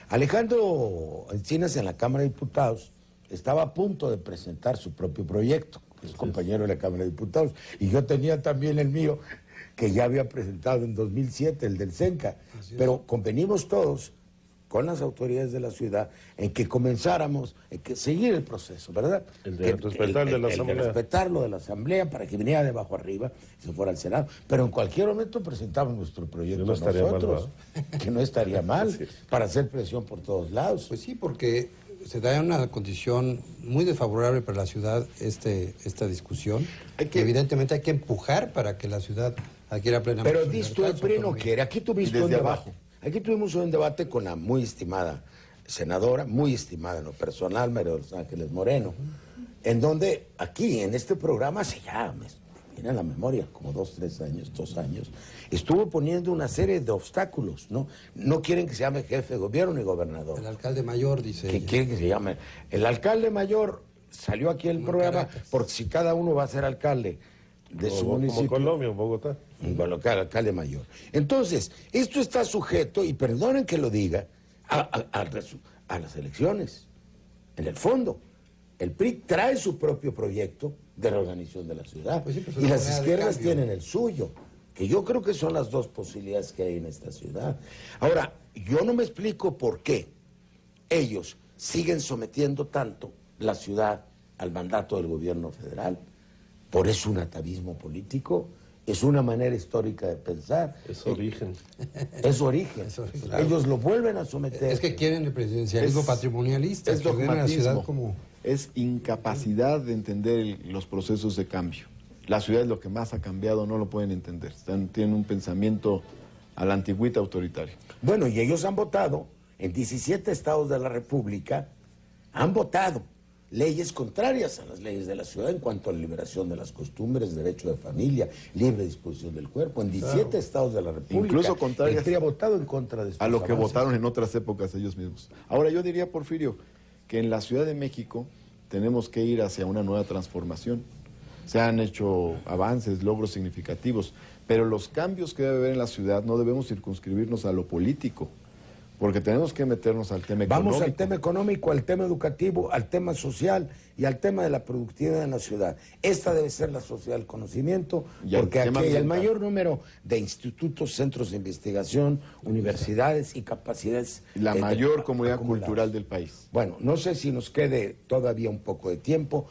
Alejandro Encinas en la Cámara de Diputados estaba a punto de presentar su propio proyecto, es compañero de la Cámara de Diputados, y yo tenía también el mío, que ya había presentado en 2007, el del CENCA, pero convenimos todos con las autoridades de la ciudad en que comenzáramos, en que seguir el proceso, ¿verdad? El de respetar de la Asamblea. El respetarlo de la Asamblea para que viniera de abajo arriba y se fuera al Senado. Pero en cualquier momento presentamos nuestro proyecto nosotros, que no estaría mal, para hacer presión por todos lados. Pues sí, porque se da una condición muy desfavorable para la ciudad esta discusión. Evidentemente hay que empujar para que la ciudad adquiera plenamente. Pero disto el PRI no quiere. Aquí tuviste un debate. Aquí tuvimos un debate con la muy estimada senadora, muy estimada en lo personal, María de los Ángeles Moreno, en donde aquí, en este programa, hace ya, me viene a la memoria, como 2 años, estuvo poniendo una serie de obstáculos, ¿no? No quieren que se llame jefe de gobierno ni gobernador. El alcalde mayor, dice que quieren que se llame. El alcalde mayor salió aquí en el programa, porque si cada uno va a ser alcalde de su municipio. Como Colombia, en Bogotá. Bueno, el alcalde mayor. Entonces, esto está sujeto, y perdonen que lo diga, a las elecciones. En el fondo, el PRI trae su propio proyecto de reorganización de la ciudad. Pues sí, y las izquierdas tienen el suyo, que yo creo que son las 2 posibilidades que hay en esta ciudad. Ahora, yo no me explico por qué ellos siguen sometiendo tanto la ciudad al mandato del gobierno federal. Por eso un atavismo político, es una manera histórica de pensar. Es origen. Es origen. Claro. Ellos lo vuelven a someter. Es que quieren el presidencialismo patrimonialista. Es dogmatismo, es incapacidad de entender los procesos de cambio. La ciudad es lo que más ha cambiado, no lo pueden entender. Tienen un pensamiento a la antigüita autoritario. Bueno, y ellos han votado, en 17 estados de la República, han votado leyes contrarias a las leyes de la ciudad en cuanto a la liberación de las costumbres, derecho de familia, libre disposición del cuerpo, en 17 estados de la República. Incluso contrarias. El PRI ha votado en contra de estos a lo que avances. votaron en otras épocas ellos mismos. Ahora yo diría, Porfirio, que en la Ciudad de México tenemos que ir hacia una nueva transformación. Se han hecho avances, logros significativos, pero los cambios que debe haber en la ciudad no debemos circunscribirnos a lo político, porque tenemos que meternos al tema económico. Vamos al tema económico, al tema educativo, al tema social y al tema de la productividad en la ciudad. Esta debe ser la sociedad del conocimiento, porque aquí hay el mayor número de institutos, centros de investigación, universidades y capacidades. La mayor comunidad cultural del país. Bueno, no sé si nos quede todavía un poco de tiempo.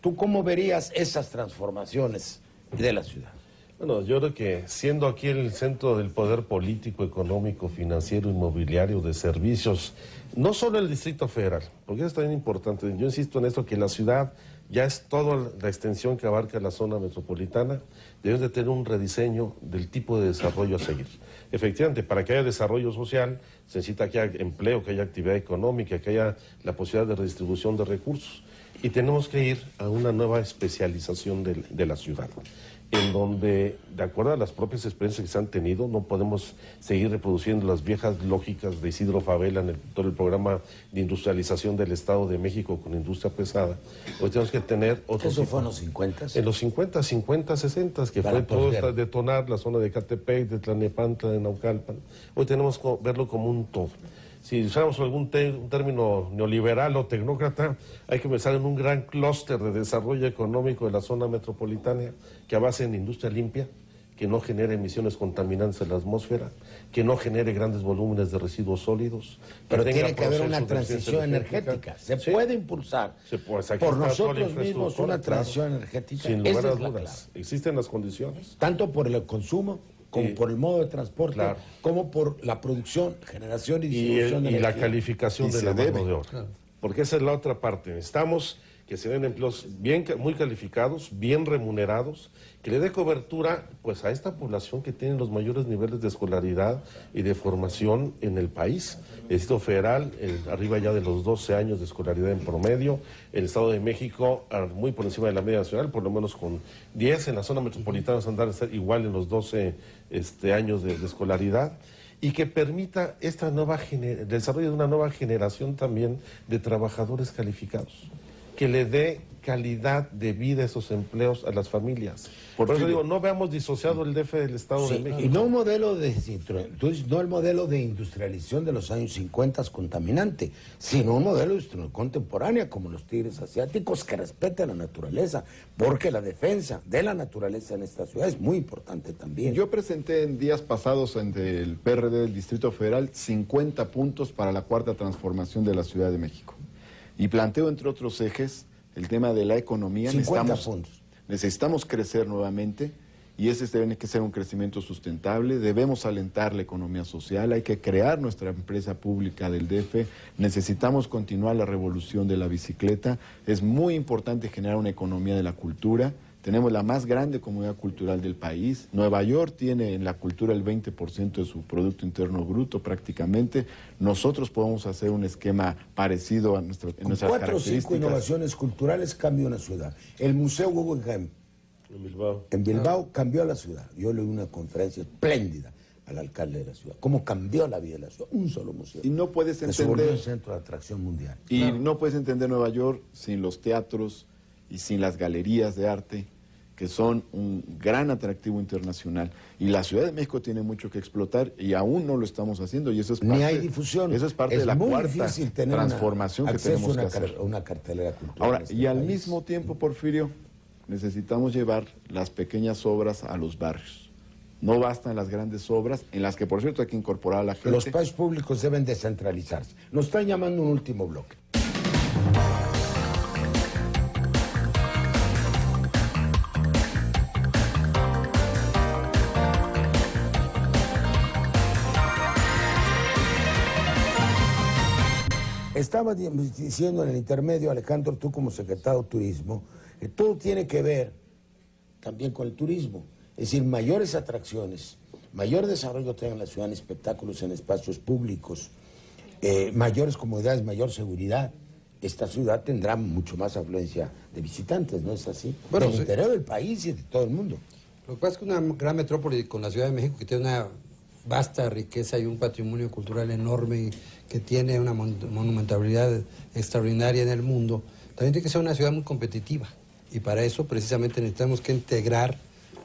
¿Tú cómo verías esas transformaciones de la ciudad? Bueno, yo creo que siendo aquí el centro del poder político, económico, financiero, inmobiliario, de servicios, no solo el Distrito Federal, porque eso es también importante. Yo insisto en esto, que la ciudad ya es toda la extensión que abarca la zona metropolitana. Debemos de tener un rediseño del tipo de desarrollo a seguir. Efectivamente, para que haya desarrollo social, se necesita que haya empleo, que haya actividad económica, que haya la posibilidad de redistribución de recursos. Y tenemos que ir a una nueva especialización de la ciudad, en donde, de acuerdo a las propias experiencias que se han tenido, no podemos seguir reproduciendo las viejas lógicas de Isidro Fabela en todo el programa de industrialización del Estado de México con industria pesada. Hoy tenemos que tener otro ¿Eso tipo. fue en los 50? En los 50, 60, que fue todo detonar la zona de Catepec, de Tlalnepantla, de Naucalpan. Hoy tenemos que verlo como un todo. Si usáramos algún término neoliberal o tecnócrata, hay que pensar en un gran clúster de desarrollo económico de la zona metropolitana que avance en industria limpia, que no genere emisiones contaminantes en la atmósfera, que no genere grandes volúmenes de residuos sólidos. Pero tiene que haber una transición energética. Se puede impulsar por nosotros mismos una transición energética. Sin lugar a dudas. Existen las condiciones. Tanto por el consumo, como por el modo de transporte, como por la producción, generación y distribución de energía. Y la calificación de la mano de obra. Porque esa es la otra parte. Necesitamos que se den empleos muy calificados, bien remunerados, que le dé cobertura pues a esta población que tiene los mayores niveles de escolaridad y de formación en el país. El Distrito Federal, arriba ya de los 12 años de escolaridad en promedio, el Estado de México muy por encima de la media nacional, por lo menos con 10, en la zona metropolitana van a estar igual en los 12 años de escolaridad, y que permita el desarrollo de una nueva generación también de trabajadores calificados, que le dé calidad de vida a esos empleos a las familias. Por eso digo, no veamos disociado el DF del Estado de México. Y no un modelo no el modelo de industrialización de los años 50 contaminante, sino un modelo contemporáneo como los tigres asiáticos que respeten la naturaleza, porque la defensa de la naturaleza en esta ciudad es muy importante también. Yo presenté en días pasados ante el PRD del Distrito Federal 50 puntos para la cuarta transformación de la Ciudad de México. Y planteo, entre otros ejes, el tema de la economía. 50 puntos. Necesitamos crecer nuevamente y ese tiene que ser un crecimiento sustentable. Debemos alentar la economía social, hay que crear nuestra empresa pública del DF, necesitamos continuar la revolución de la bicicleta. Es muy importante generar una economía de la cultura. Tenemos la más grande comunidad cultural del país. Nueva York tiene en la cultura el 20% de su Producto Interno Bruto prácticamente. Nosotros podemos hacer un esquema parecido a nuestras características. 4 o 5 innovaciones culturales cambió una ciudad. El Museo Guggenheim en Bilbao cambió la ciudad. Yo le di una conferencia espléndida al alcalde de la ciudad. Cómo cambió la vida de la ciudad. Un solo museo. Y no puedes entender... Se volvió un centro de atracción mundial. Y no puedes entender Nueva York sin los teatros y sin las galerías de arte, que son un gran atractivo internacional. Y la Ciudad de México tiene mucho que explotar y aún no lo estamos haciendo. Y eso es parte, ni hay difusión. Eso es parte de la cuarta transformación que tenemos que hacer. Una cartelera cultural. Ahora, y al mismo tiempo, Porfirio, necesitamos llevar las pequeñas obras a los barrios. No bastan las grandes obras, en las que, por cierto, hay que incorporar a la gente. Los espacios públicos deben descentralizarse. Nos están llamando un último bloque. Estaba diciendo en el intermedio, Alejandro, tú como secretario de Turismo, que todo tiene que ver también con el turismo. Es decir, mayores atracciones, mayor desarrollo en la ciudad en espectáculos, en espacios públicos, mayores comodidades, mayor seguridad. Esta ciudad tendrá mucho más afluencia de visitantes, ¿no es así? Bueno, del interior del país y de todo el mundo. Lo que pasa es que una gran metrópoli con la Ciudad de México, que tiene una vasta riqueza y un patrimonio cultural enorme que tiene una monumentalidad extraordinaria en el mundo, también tiene que ser una ciudad muy competitiva. Y para eso precisamente necesitamos que integrar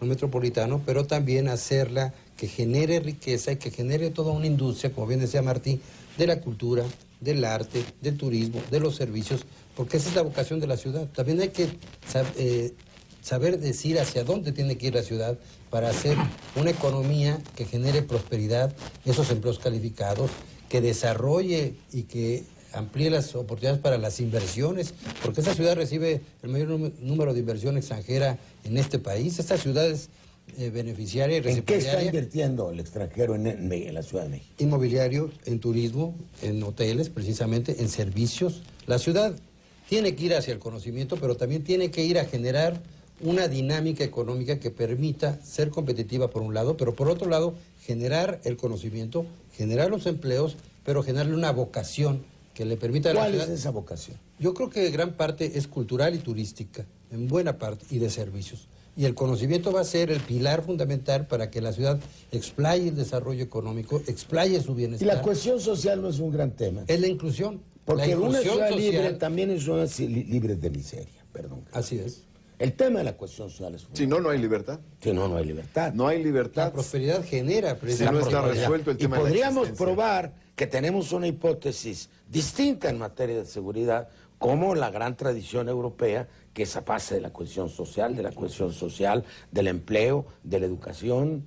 lo metropolitano, pero también hacerla que genere riqueza y que genere toda una industria, como bien decía Martí, de la cultura, del arte, del turismo, de los servicios, porque esa es la vocación de la ciudad. También hay que saber decir hacia dónde tiene que ir la ciudad para hacer una economía que genere prosperidad, esos empleos calificados, que desarrolle y que amplíe las oportunidades para las inversiones, porque esta ciudad recibe el mayor número de inversión extranjera en este país. Esta ciudad es beneficiaria y recipiendaria. ¿En qué está invirtiendo el extranjero en la Ciudad de México? Inmobiliario, en turismo, en hoteles, precisamente, en servicios. La ciudad tiene que ir hacia el conocimiento, pero también tiene que ir a generar una dinámica económica que permita ser competitiva por un lado, pero por otro lado generar el conocimiento, generar los empleos, pero generarle una vocación que le permita a la ciudad. ¿Cuál es esa vocación? Yo creo que gran parte es cultural y turística, en buena parte, y de servicios. Y el conocimiento va a ser el pilar fundamental para que la ciudad explaye el desarrollo económico, explaye su bienestar. Y la cohesión social no es un gran tema. Es la inclusión. Porque la inclusión una ciudad social, libre también es una libre de miseria, perdón. Así es. El tema de la cohesión social es Si no, no hay libertad. Si no, no hay libertad. No hay libertad. La prosperidad genera Si precisamente. no está resuelto el tema de la podríamos existencia. probar que tenemos una hipótesis distinta en materia de seguridad, como la gran tradición europea, que es a base de la cohesión social, del empleo, de la educación,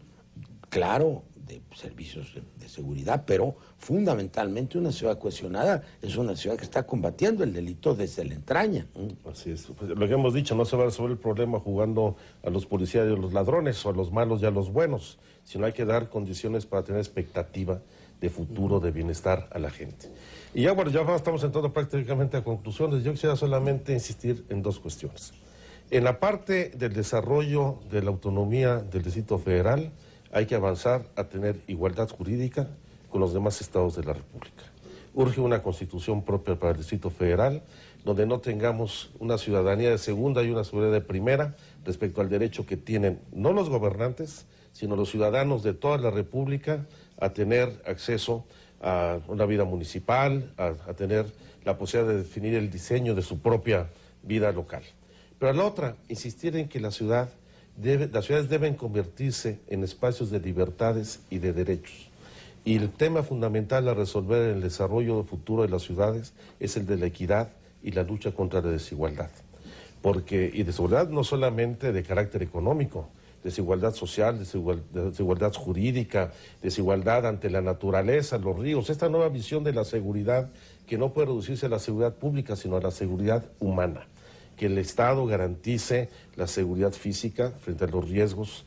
claro, de servicios de seguridad, pero fundamentalmente una ciudad cohesionada es una ciudad que está combatiendo el delito desde la entraña. Así es. Pues lo que hemos dicho, no se va a resolver el problema jugando a los policías y a los ladrones, o a los malos y a los buenos, sino hay que dar condiciones para tener expectativa de futuro, de bienestar a la gente. Y ya, bueno, ya estamos entrando prácticamente a conclusiones. Yo quisiera solamente insistir en dos cuestiones. En la parte del desarrollo de la autonomía del Distrito Federal, hay que avanzar a tener igualdad jurídica con los demás estados de la República. Urge una constitución propia para el Distrito Federal, donde no tengamos una ciudadanía de segunda y una ciudadanía de primera respecto al derecho que tienen no los gobernantes, sino los ciudadanos de toda la República a tener acceso a una vida municipal, a tener la posibilidad de definir el diseño de su propia vida local. Pero a la otra, insistir en que las ciudades deben convertirse en espacios de libertades y de derechos. Y el tema fundamental a resolver en el desarrollo futuro de las ciudades es el de la equidad y la lucha contra la desigualdad. Y desigualdad no solamente de carácter económico, desigualdad social, desigualdad jurídica, desigualdad ante la naturaleza, los ríos, esta nueva visión de la seguridad que no puede reducirse a la seguridad pública, sino a la seguridad humana. Que el Estado garantice la seguridad física frente a los riesgos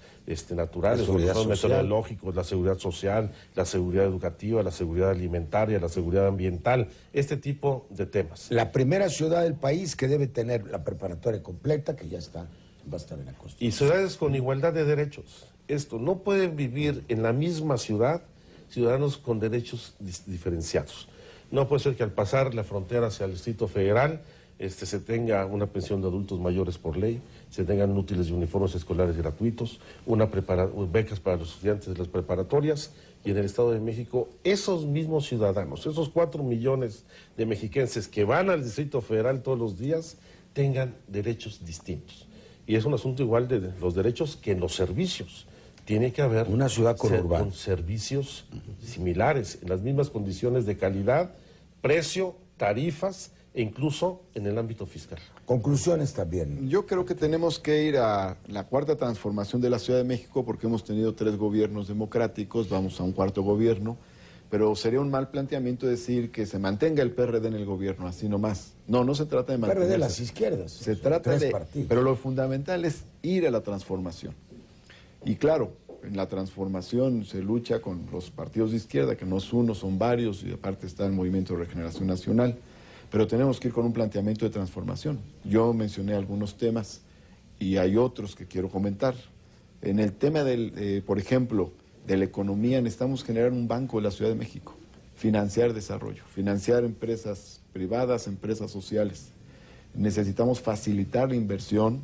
naturales, los riesgos meteorológicos, la seguridad social, la seguridad educativa, la seguridad alimentaria, la seguridad ambiental, este tipo de temas. La primera ciudad del país que debe tener la preparatoria completa, que ya está, va a estar en la Constitución. Y ciudades con igualdad de derechos. Esto, no pueden vivir en la misma ciudad ciudadanos con derechos diferenciados. No puede ser que al pasar la frontera hacia el Distrito Federal se tenga una pensión de adultos mayores por ley, se tengan útiles y uniformes escolares gratuitos, becas para los estudiantes de las preparatorias, y en el Estado de México esos mismos ciudadanos, esos 4 millones de mexiquenses que van al Distrito Federal todos los días, tengan derechos distintos. Y es un asunto igual de los derechos que en los servicios. Tiene que haber una ciudad conurbada con servicios similares, en las mismas condiciones de calidad, precio, tarifas, e incluso en el ámbito fiscal. Conclusiones también. Yo creo que tenemos que ir a la cuarta transformación de la Ciudad de México, porque hemos tenido 3 gobiernos democráticos, vamos a un 4º gobierno, pero sería un mal planteamiento decir que se mantenga el PRD en el gobierno, así nomás. No se trata de mantenerse. PRD las izquierdas. Se trata de... partidos. Pero lo fundamental es ir a la transformación. Y claro, en la transformación se lucha con los partidos de izquierda, que no es uno, son varios, y aparte está el Movimiento de Regeneración Nacional. Pero tenemos que ir con un planteamiento de transformación. Yo mencioné algunos temas y hay otros que quiero comentar. En el tema por ejemplo, de la economía, necesitamos generar un banco de la Ciudad de México, financiar desarrollo, financiar empresas privadas, empresas sociales. Necesitamos facilitar la inversión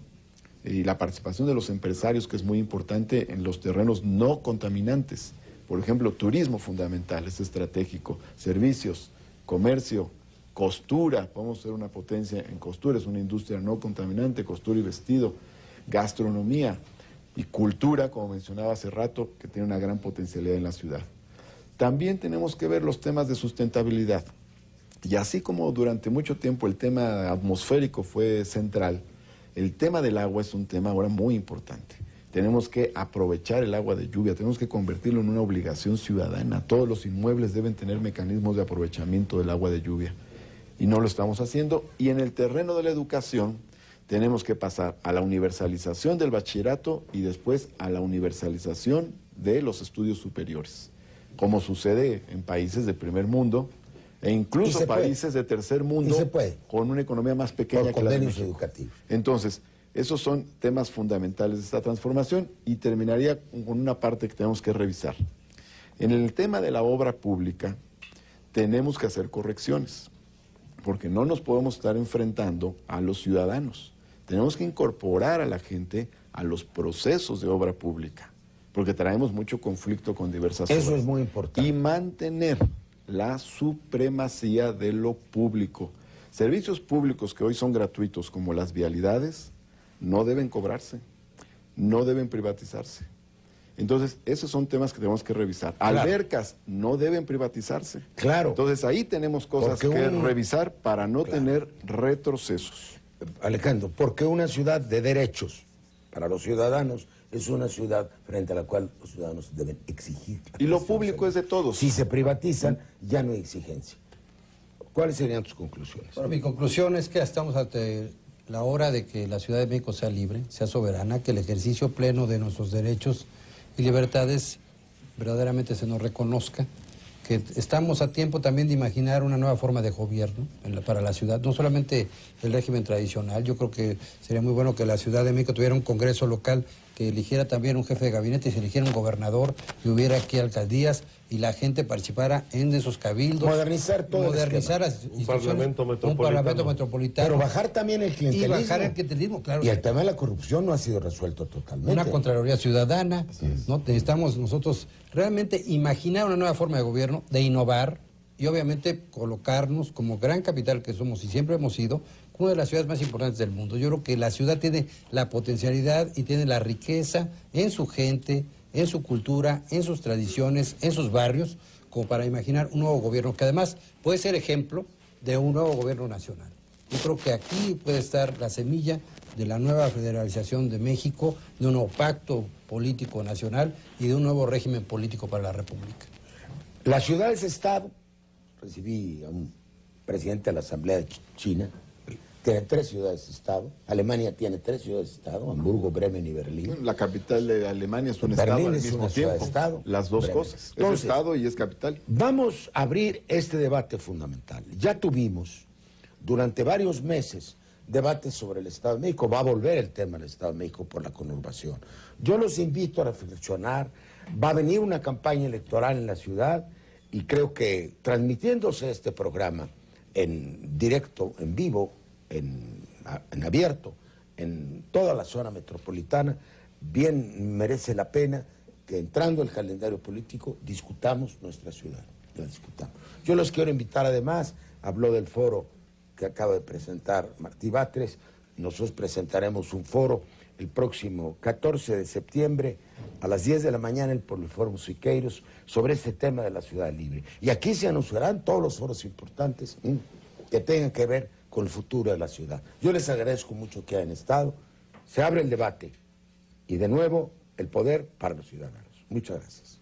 y la participación de los empresarios, que es muy importante, en los terrenos no contaminantes, Por ejemplo, turismo fundamental, es estratégico, servicios, comercio, costura, podemos ser una potencia en costura, es una industria no contaminante, costura y vestido, gastronomía y cultura, como mencionaba hace rato, que tiene una gran potencialidad en la ciudad. También tenemos que ver los temas de sustentabilidad. Y así como durante mucho tiempo el tema atmosférico fue central, el tema del agua es un tema ahora muy importante. Tenemos que aprovechar el agua de lluvia, tenemos que convertirlo en una obligación ciudadana. Todos los inmuebles deben tener mecanismos de aprovechamiento del agua de lluvia. Y no lo estamos haciendo. Y en el terreno de la educación tenemos que pasar a la universalización del bachillerato y después a la universalización de los estudios superiores, como sucede en países del primer mundo e incluso países de tercer mundo con una economía más pequeña que la de México. Educativos. Entonces, esos son temas fundamentales de esta transformación y terminaría con una parte que tenemos que revisar. En el tema de la obra pública tenemos que hacer correcciones, porque no nos podemos estar enfrentando a los ciudadanos. Tenemos que incorporar a la gente a los procesos de obra pública, porque traemos mucho conflicto con diversas obras. Eso es muy importante. Y mantener la supremacía de lo público. Servicios públicos que hoy son gratuitos, como las vialidades, no deben cobrarse, no deben privatizarse. Entonces, esos son temas que tenemos que revisar. Claro. Albercas no deben privatizarse. Claro. Entonces, ahí tenemos cosas que revisar para no tener retrocesos. Alejandro, porque una ciudad de derechos para los ciudadanos es una ciudad frente a la cual los ciudadanos deben exigir. Y lo público es de todos. Si se privatizan, ya no hay exigencia. ¿Cuáles serían tus conclusiones? Bueno, mi conclusión es que estamos ante la hora de que la Ciudad de México sea libre, sea soberana, que el ejercicio pleno de nuestros derechos y libertades verdaderamente se nos reconozca, que estamos a tiempo también de imaginar una nueva forma de gobierno para la ciudad, no solamente el régimen tradicional. Yo creo que sería muy bueno que la Ciudad de México tuviera un congreso local que eligiera también un jefe de gabinete y se eligiera un gobernador y hubiera aquí alcaldías y la gente participara en esos cabildos. Modernizar todo. Modernizar las instituciones. Un parlamento metropolitano. Pero bajar también el clientelismo. Y bajar el clientelismo, claro. Y el tema de la corrupción no ha sido resuelto totalmente. Una Contraloría Ciudadana. ¿No? Necesitamos nosotros realmente imaginar una nueva forma de gobierno, de innovar y obviamente colocarnos como gran capital que somos y siempre hemos sido, una de las ciudades más importantes del mundo. Yo creo que la ciudad tiene la potencialidad y tiene la riqueza en su gente, en su cultura, en sus tradiciones, en sus barrios, como para imaginar un nuevo gobierno que además puede ser ejemplo de un nuevo gobierno nacional. Yo creo que aquí puede estar la semilla de la nueva federalización de México, de un nuevo pacto político nacional y de un nuevo régimen político para la República. La ciudad es Estado. Recibí a un presidente de la Asamblea de China. Tiene 3 ciudades-estado. Alemania tiene 3 ciudades-estado, Hamburgo, Bremen y Berlín. La capital de Alemania es un estado al mismo tiempo. Las dos cosas. Es estado y es capital. Vamos a abrir este debate fundamental. Ya tuvimos durante varios meses debates sobre el Estado de México. Va a volver el tema del Estado de México por la conurbación. Yo los invito a reflexionar. Va a venir una campaña electoral en la ciudad y creo que transmitiéndose este programa en directo, en vivo, en abierto, en toda la zona metropolitana, bien merece la pena que entrando al calendario político discutamos nuestra ciudad. La discutamos. Yo los quiero invitar además, habló del foro que acaba de presentar Martí Batres, nosotros presentaremos un foro el próximo 14 de septiembre a las 10 de la mañana por el Foro Siqueiros sobre este tema de la ciudad libre. Y aquí se anunciarán todos los foros importantes que tengan que ver con el futuro de la ciudad. Yo les agradezco mucho que hayan estado. Se abre el debate y de nuevo el poder para los ciudadanos. Muchas gracias.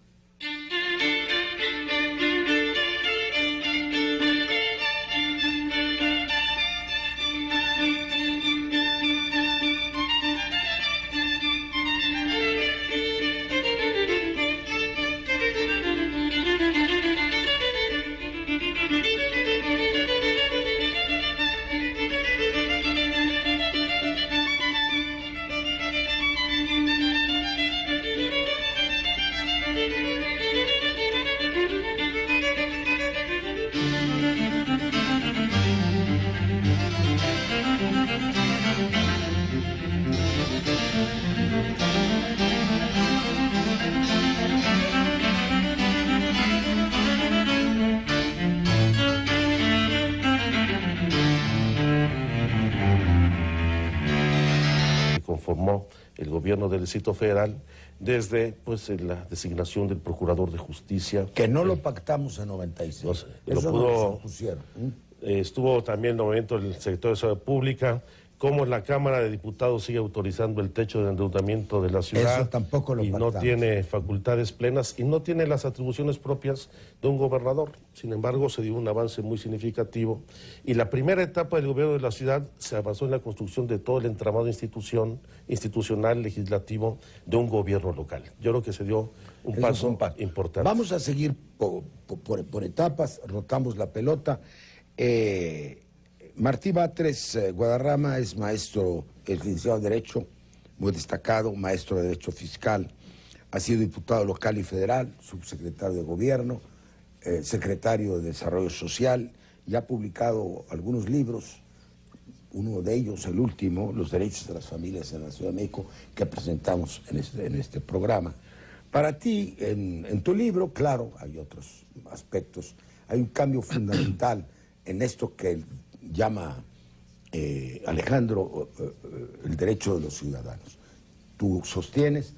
conformó el gobierno del Distrito Federal, desde pues la designación del Procurador de Justicia. Que no lo pactamos en 96. No sé, Eso no lo pusieron. Estuvo también en el momento el secretario de Salud Pública, cómo la Cámara de Diputados sigue autorizando el techo de endeudamiento de la ciudad. Eso tampoco lo y pactamos. no tiene facultades plenas y no tiene las atribuciones propias de un gobernador. Sin embargo, se dio un avance muy significativo y la primera etapa del gobierno de la ciudad se avanzó en la construcción de todo el entramado institucional, legislativo de un gobierno local. Yo creo que se dio un paso importante. Vamos a seguir por etapas, rotamos la pelota. Martí Batres Guadarrama es maestro, es licenciado en Derecho, muy destacado, maestro de Derecho Fiscal, ha sido diputado local y federal, subsecretario de Gobierno, secretario de Desarrollo Social y ha publicado algunos libros, uno de ellos, el último, Los Derechos de las Familias en la Ciudad de México, que presentamos en este programa. Para ti, en tu libro, claro, hay otros aspectos, hay un cambio fundamental en esto que llama Alejandro el derecho de los ciudadanos. Tú sostienes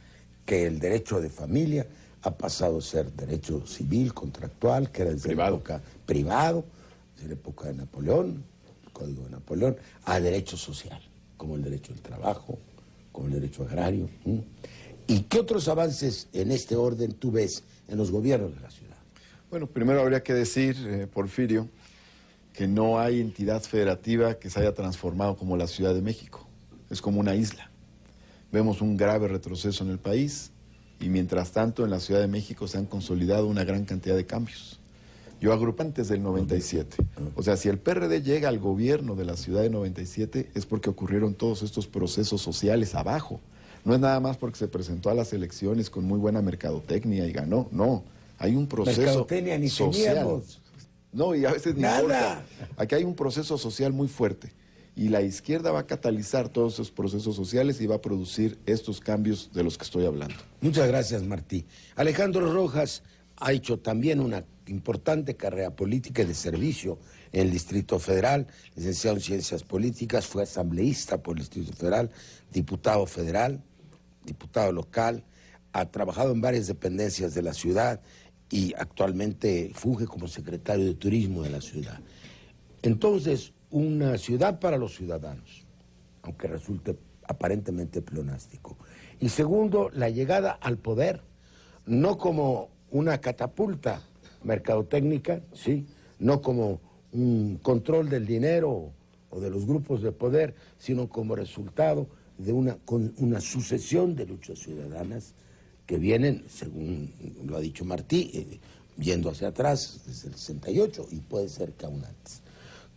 que el derecho de familia ha pasado a ser derecho civil, contractual, que era desde la época privado, desde la época de Napoleón, el Código de Napoleón, a derecho social, como el derecho al trabajo, como el derecho agrario. ¿Y qué otros avances en este orden tú ves en los gobiernos de la ciudad? Bueno, primero habría que decir, Porfirio, que no hay entidad federativa que se haya transformado como la Ciudad de México. Es como una isla. Vemos un grave retroceso en el país y mientras tanto en la Ciudad de México se han consolidado una gran cantidad de cambios. Yo agrupé antes del 97. O sea, si el PRD llega al gobierno de la ciudad de 97 es porque ocurrieron todos estos procesos sociales abajo. No es nada más porque se presentó a las elecciones con muy buena mercadotecnia y ganó. No, hay un proceso mercadotecnia ni social. teníamos. No, y a veces ni Nada. importa. Aquí hay un proceso social muy fuerte y la izquierda va a catalizar todos esos procesos sociales y va a producir estos cambios de los que estoy hablando. Muchas gracias, Martí. Alejandro Rojas ha hecho también una importante carrera política y de servicio en el Distrito Federal, licenciado en Ciencias Políticas, fue asambleísta por el Distrito Federal, diputado federal, diputado local, ha trabajado en varias dependencias de la ciudad y actualmente funge como secretario de Turismo de la ciudad. Entonces, una ciudad para los ciudadanos, aunque resulte aparentemente pleonástico. Y segundo, la llegada al poder, no como una catapulta mercadotécnica, ¿sí? No como un control del dinero o de los grupos de poder, sino como resultado de una sucesión de luchas ciudadanas que vienen, según lo ha dicho Martí, yendo hacia atrás desde el 68 y puede ser que aún antes.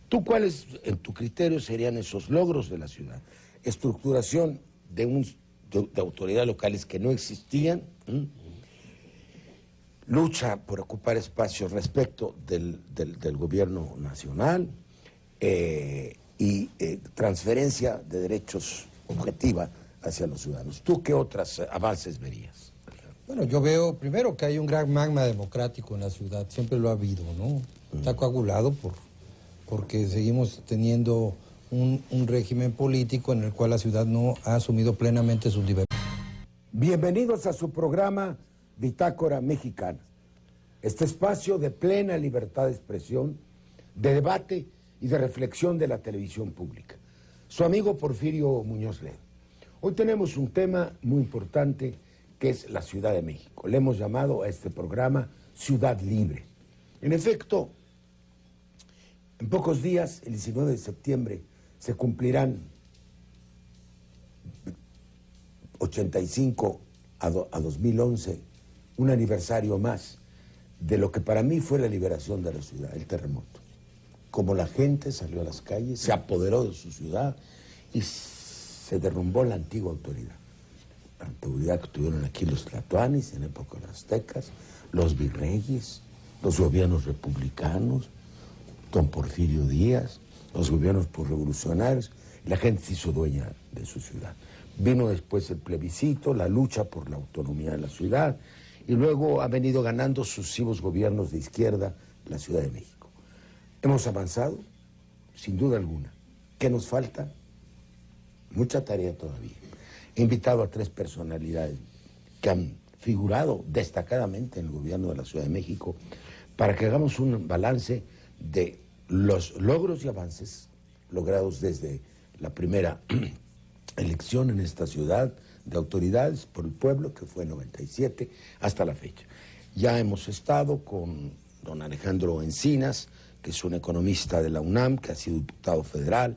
¿Tú cuáles, en tu criterio, serían esos logros de la ciudad? Estructuración de autoridades locales que no existían, lucha por ocupar espacios respecto del gobierno nacional y transferencia de derechos objetiva hacia los ciudadanos. ¿Tú qué otros avances verías? Bueno, yo veo primero que hay un gran magma democrático en la ciudad, siempre lo ha habido, ¿no? Está coagulado porque seguimos teniendo un régimen político en el cual la ciudad no ha asumido plenamente sus libertades. Bienvenidos a su programa Bitácora Mexicana, este espacio de plena libertad de expresión, de debate y de reflexión de la televisión pública. Su amigo Porfirio Muñoz Ledo. Hoy tenemos un tema muy importante que es la Ciudad de México. Le hemos llamado a este programa Ciudad Libre. En efecto, en pocos días, el 19 de septiembre, se cumplirán 85 a 2011, un aniversario más de lo que para mí fue la liberación de la ciudad, el terremoto. Como la gente salió a las calles, se apoderó de su ciudad y se derrumbó la antigua autoridad. La autoridad que tuvieron aquí los tlatoanis en época de los aztecas, los virreyes, los gobiernos republicanos, don Porfirio Díaz, los gobiernos revolucionarios, y la gente se hizo dueña de su ciudad. Vino después el plebiscito, la lucha por la autonomía de la ciudad, y luego ha venido ganando sucesivos gobiernos de izquierda la Ciudad de México. Hemos avanzado, sin duda alguna. ¿Qué nos falta? Mucha tarea todavía. He invitado a 3 personalidades que han figurado destacadamente en el gobierno de la Ciudad de México para que hagamos un balance de los logros y avances logrados desde la primera elección en esta ciudad de autoridades por el pueblo, que fue en 97, hasta la fecha. Ya hemos estado con don Alejandro Encinas, que es un economista de la UNAM, que ha sido diputado federal,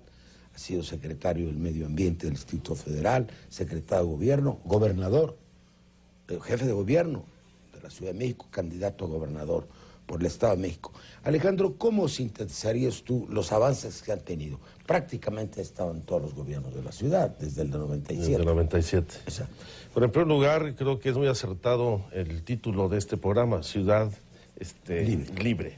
ha sido secretario del Medio Ambiente del Distrito Federal, secretario de Gobierno, gobernador, jefe de gobierno de la Ciudad de México, candidato a gobernador por el Estado de México. Alejandro, ¿cómo sintetizarías tú los avances que han tenido? Prácticamente ha estado en todos los gobiernos de la ciudad, desde el de 97. Desde el 97. Exacto. Bueno, en primer lugar, creo que es muy acertado el título de este programa, Ciudad Libre.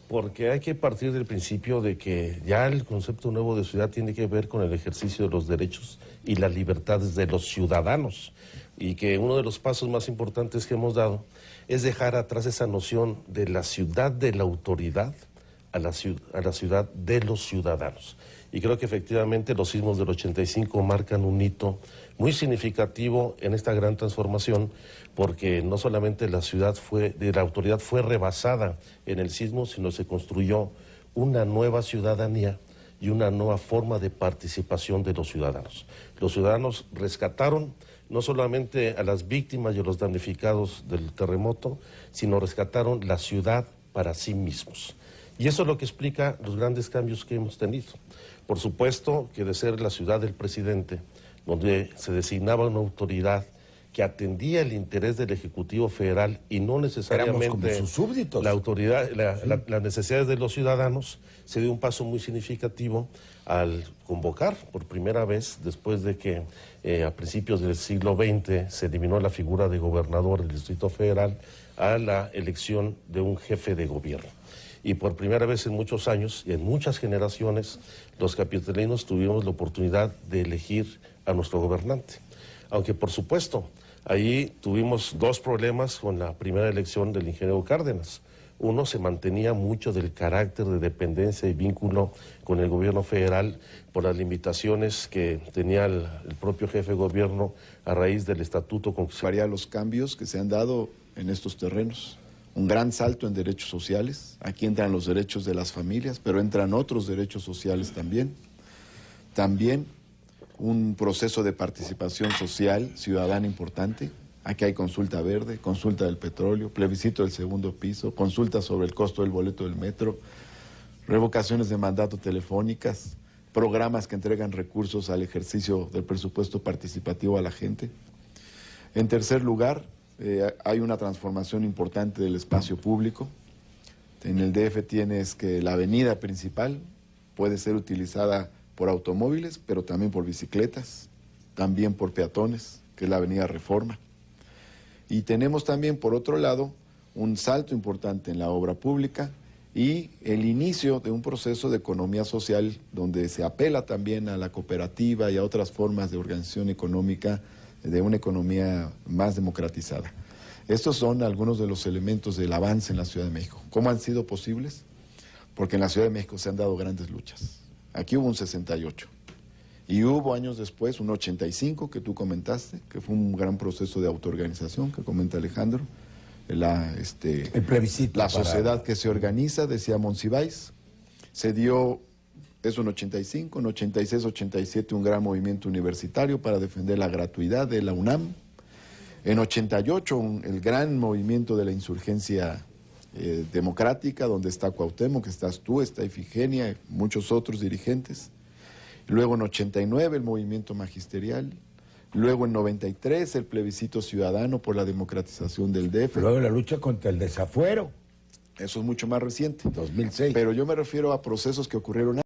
Porque hay que partir del principio de que ya el concepto nuevo de ciudad tiene que ver con el ejercicio de los derechos y las libertades de los ciudadanos. Y que uno de los pasos más importantes que hemos dado es dejar atrás esa noción de la ciudad de la autoridad a la ciudad de los ciudadanos. Y creo que efectivamente los sismos del 85 marcan un hito muy significativo en esta gran transformación, porque no solamente la autoridad fue rebasada en el sismo, sino se construyó una nueva ciudadanía y una nueva forma de participación de los ciudadanos. Los ciudadanos rescataron no solamente a las víctimas y a los damnificados del terremoto, sino rescataron la ciudad para sí mismos. Y eso es lo que explica los grandes cambios que hemos tenido. Por supuesto que de ser la ciudad del presidente, donde se designaba una autoridad que atendía el interés del Ejecutivo Federal y no necesariamente como sus súbditos. La autoridad, las necesidades de los ciudadanos, se dio un paso muy significativo al convocar por primera vez, después de que a principios del siglo XX se eliminó la figura de gobernador del Distrito Federal, a la elección de un jefe de gobierno. Y por primera vez en muchos años y en muchas generaciones, los capitalinos tuvimos la oportunidad de elegir a nuestro gobernante. Aunque por supuesto, ahí tuvimos 2 problemas con la primera elección del ingeniero Cárdenas. Uno, se mantenía mucho del carácter de dependencia y vínculo con el gobierno federal por las limitaciones que tenía el propio jefe de gobierno a raíz del estatuto constitucional. Los cambios que se han dado en estos terrenos. Un gran salto en derechos sociales. Aquí entran los derechos de las familias, pero entran otros derechos sociales también. También un proceso de participación social ciudadana importante. Aquí hay consulta verde, consulta del petróleo, plebiscito del segundo piso, consulta sobre el costo del boleto del metro, revocaciones de mandato telefónicas, programas que entregan recursos al ejercicio del presupuesto participativo a la gente. En tercer lugar, hay una transformación importante del espacio público. En el DF tienes que la avenida principal puede ser utilizada por automóviles, pero también por bicicletas, también por peatones, que es la avenida Reforma. Y tenemos también, por otro lado, un salto importante en la obra pública y el inicio de un proceso de economía social donde se apela también a la cooperativa y a otras formas de organización económica, de una economía más democratizada. Estos son algunos de los elementos del avance en la Ciudad de México. ¿Cómo han sido posibles? Porque en la Ciudad de México se han dado grandes luchas. Aquí hubo un 68 y hubo años después un 85 que tú comentaste, que fue un gran proceso de autoorganización que comenta Alejandro. El plebiscito. La sociedad que se organiza, decía Monsiváis, se dio... Es un 85, en 86, 87 un gran movimiento universitario para defender la gratuidad de la UNAM. En 88 el gran movimiento de la insurgencia democrática, donde está Cuauhtémoc, que estás tú, está Ifigenia, y muchos otros dirigentes. Luego en 89 el movimiento magisterial. Luego en 93 el plebiscito ciudadano por la democratización del DF. Luego la lucha contra el desafuero. Eso es mucho más reciente. 2006. Pero yo me refiero a procesos que ocurrieron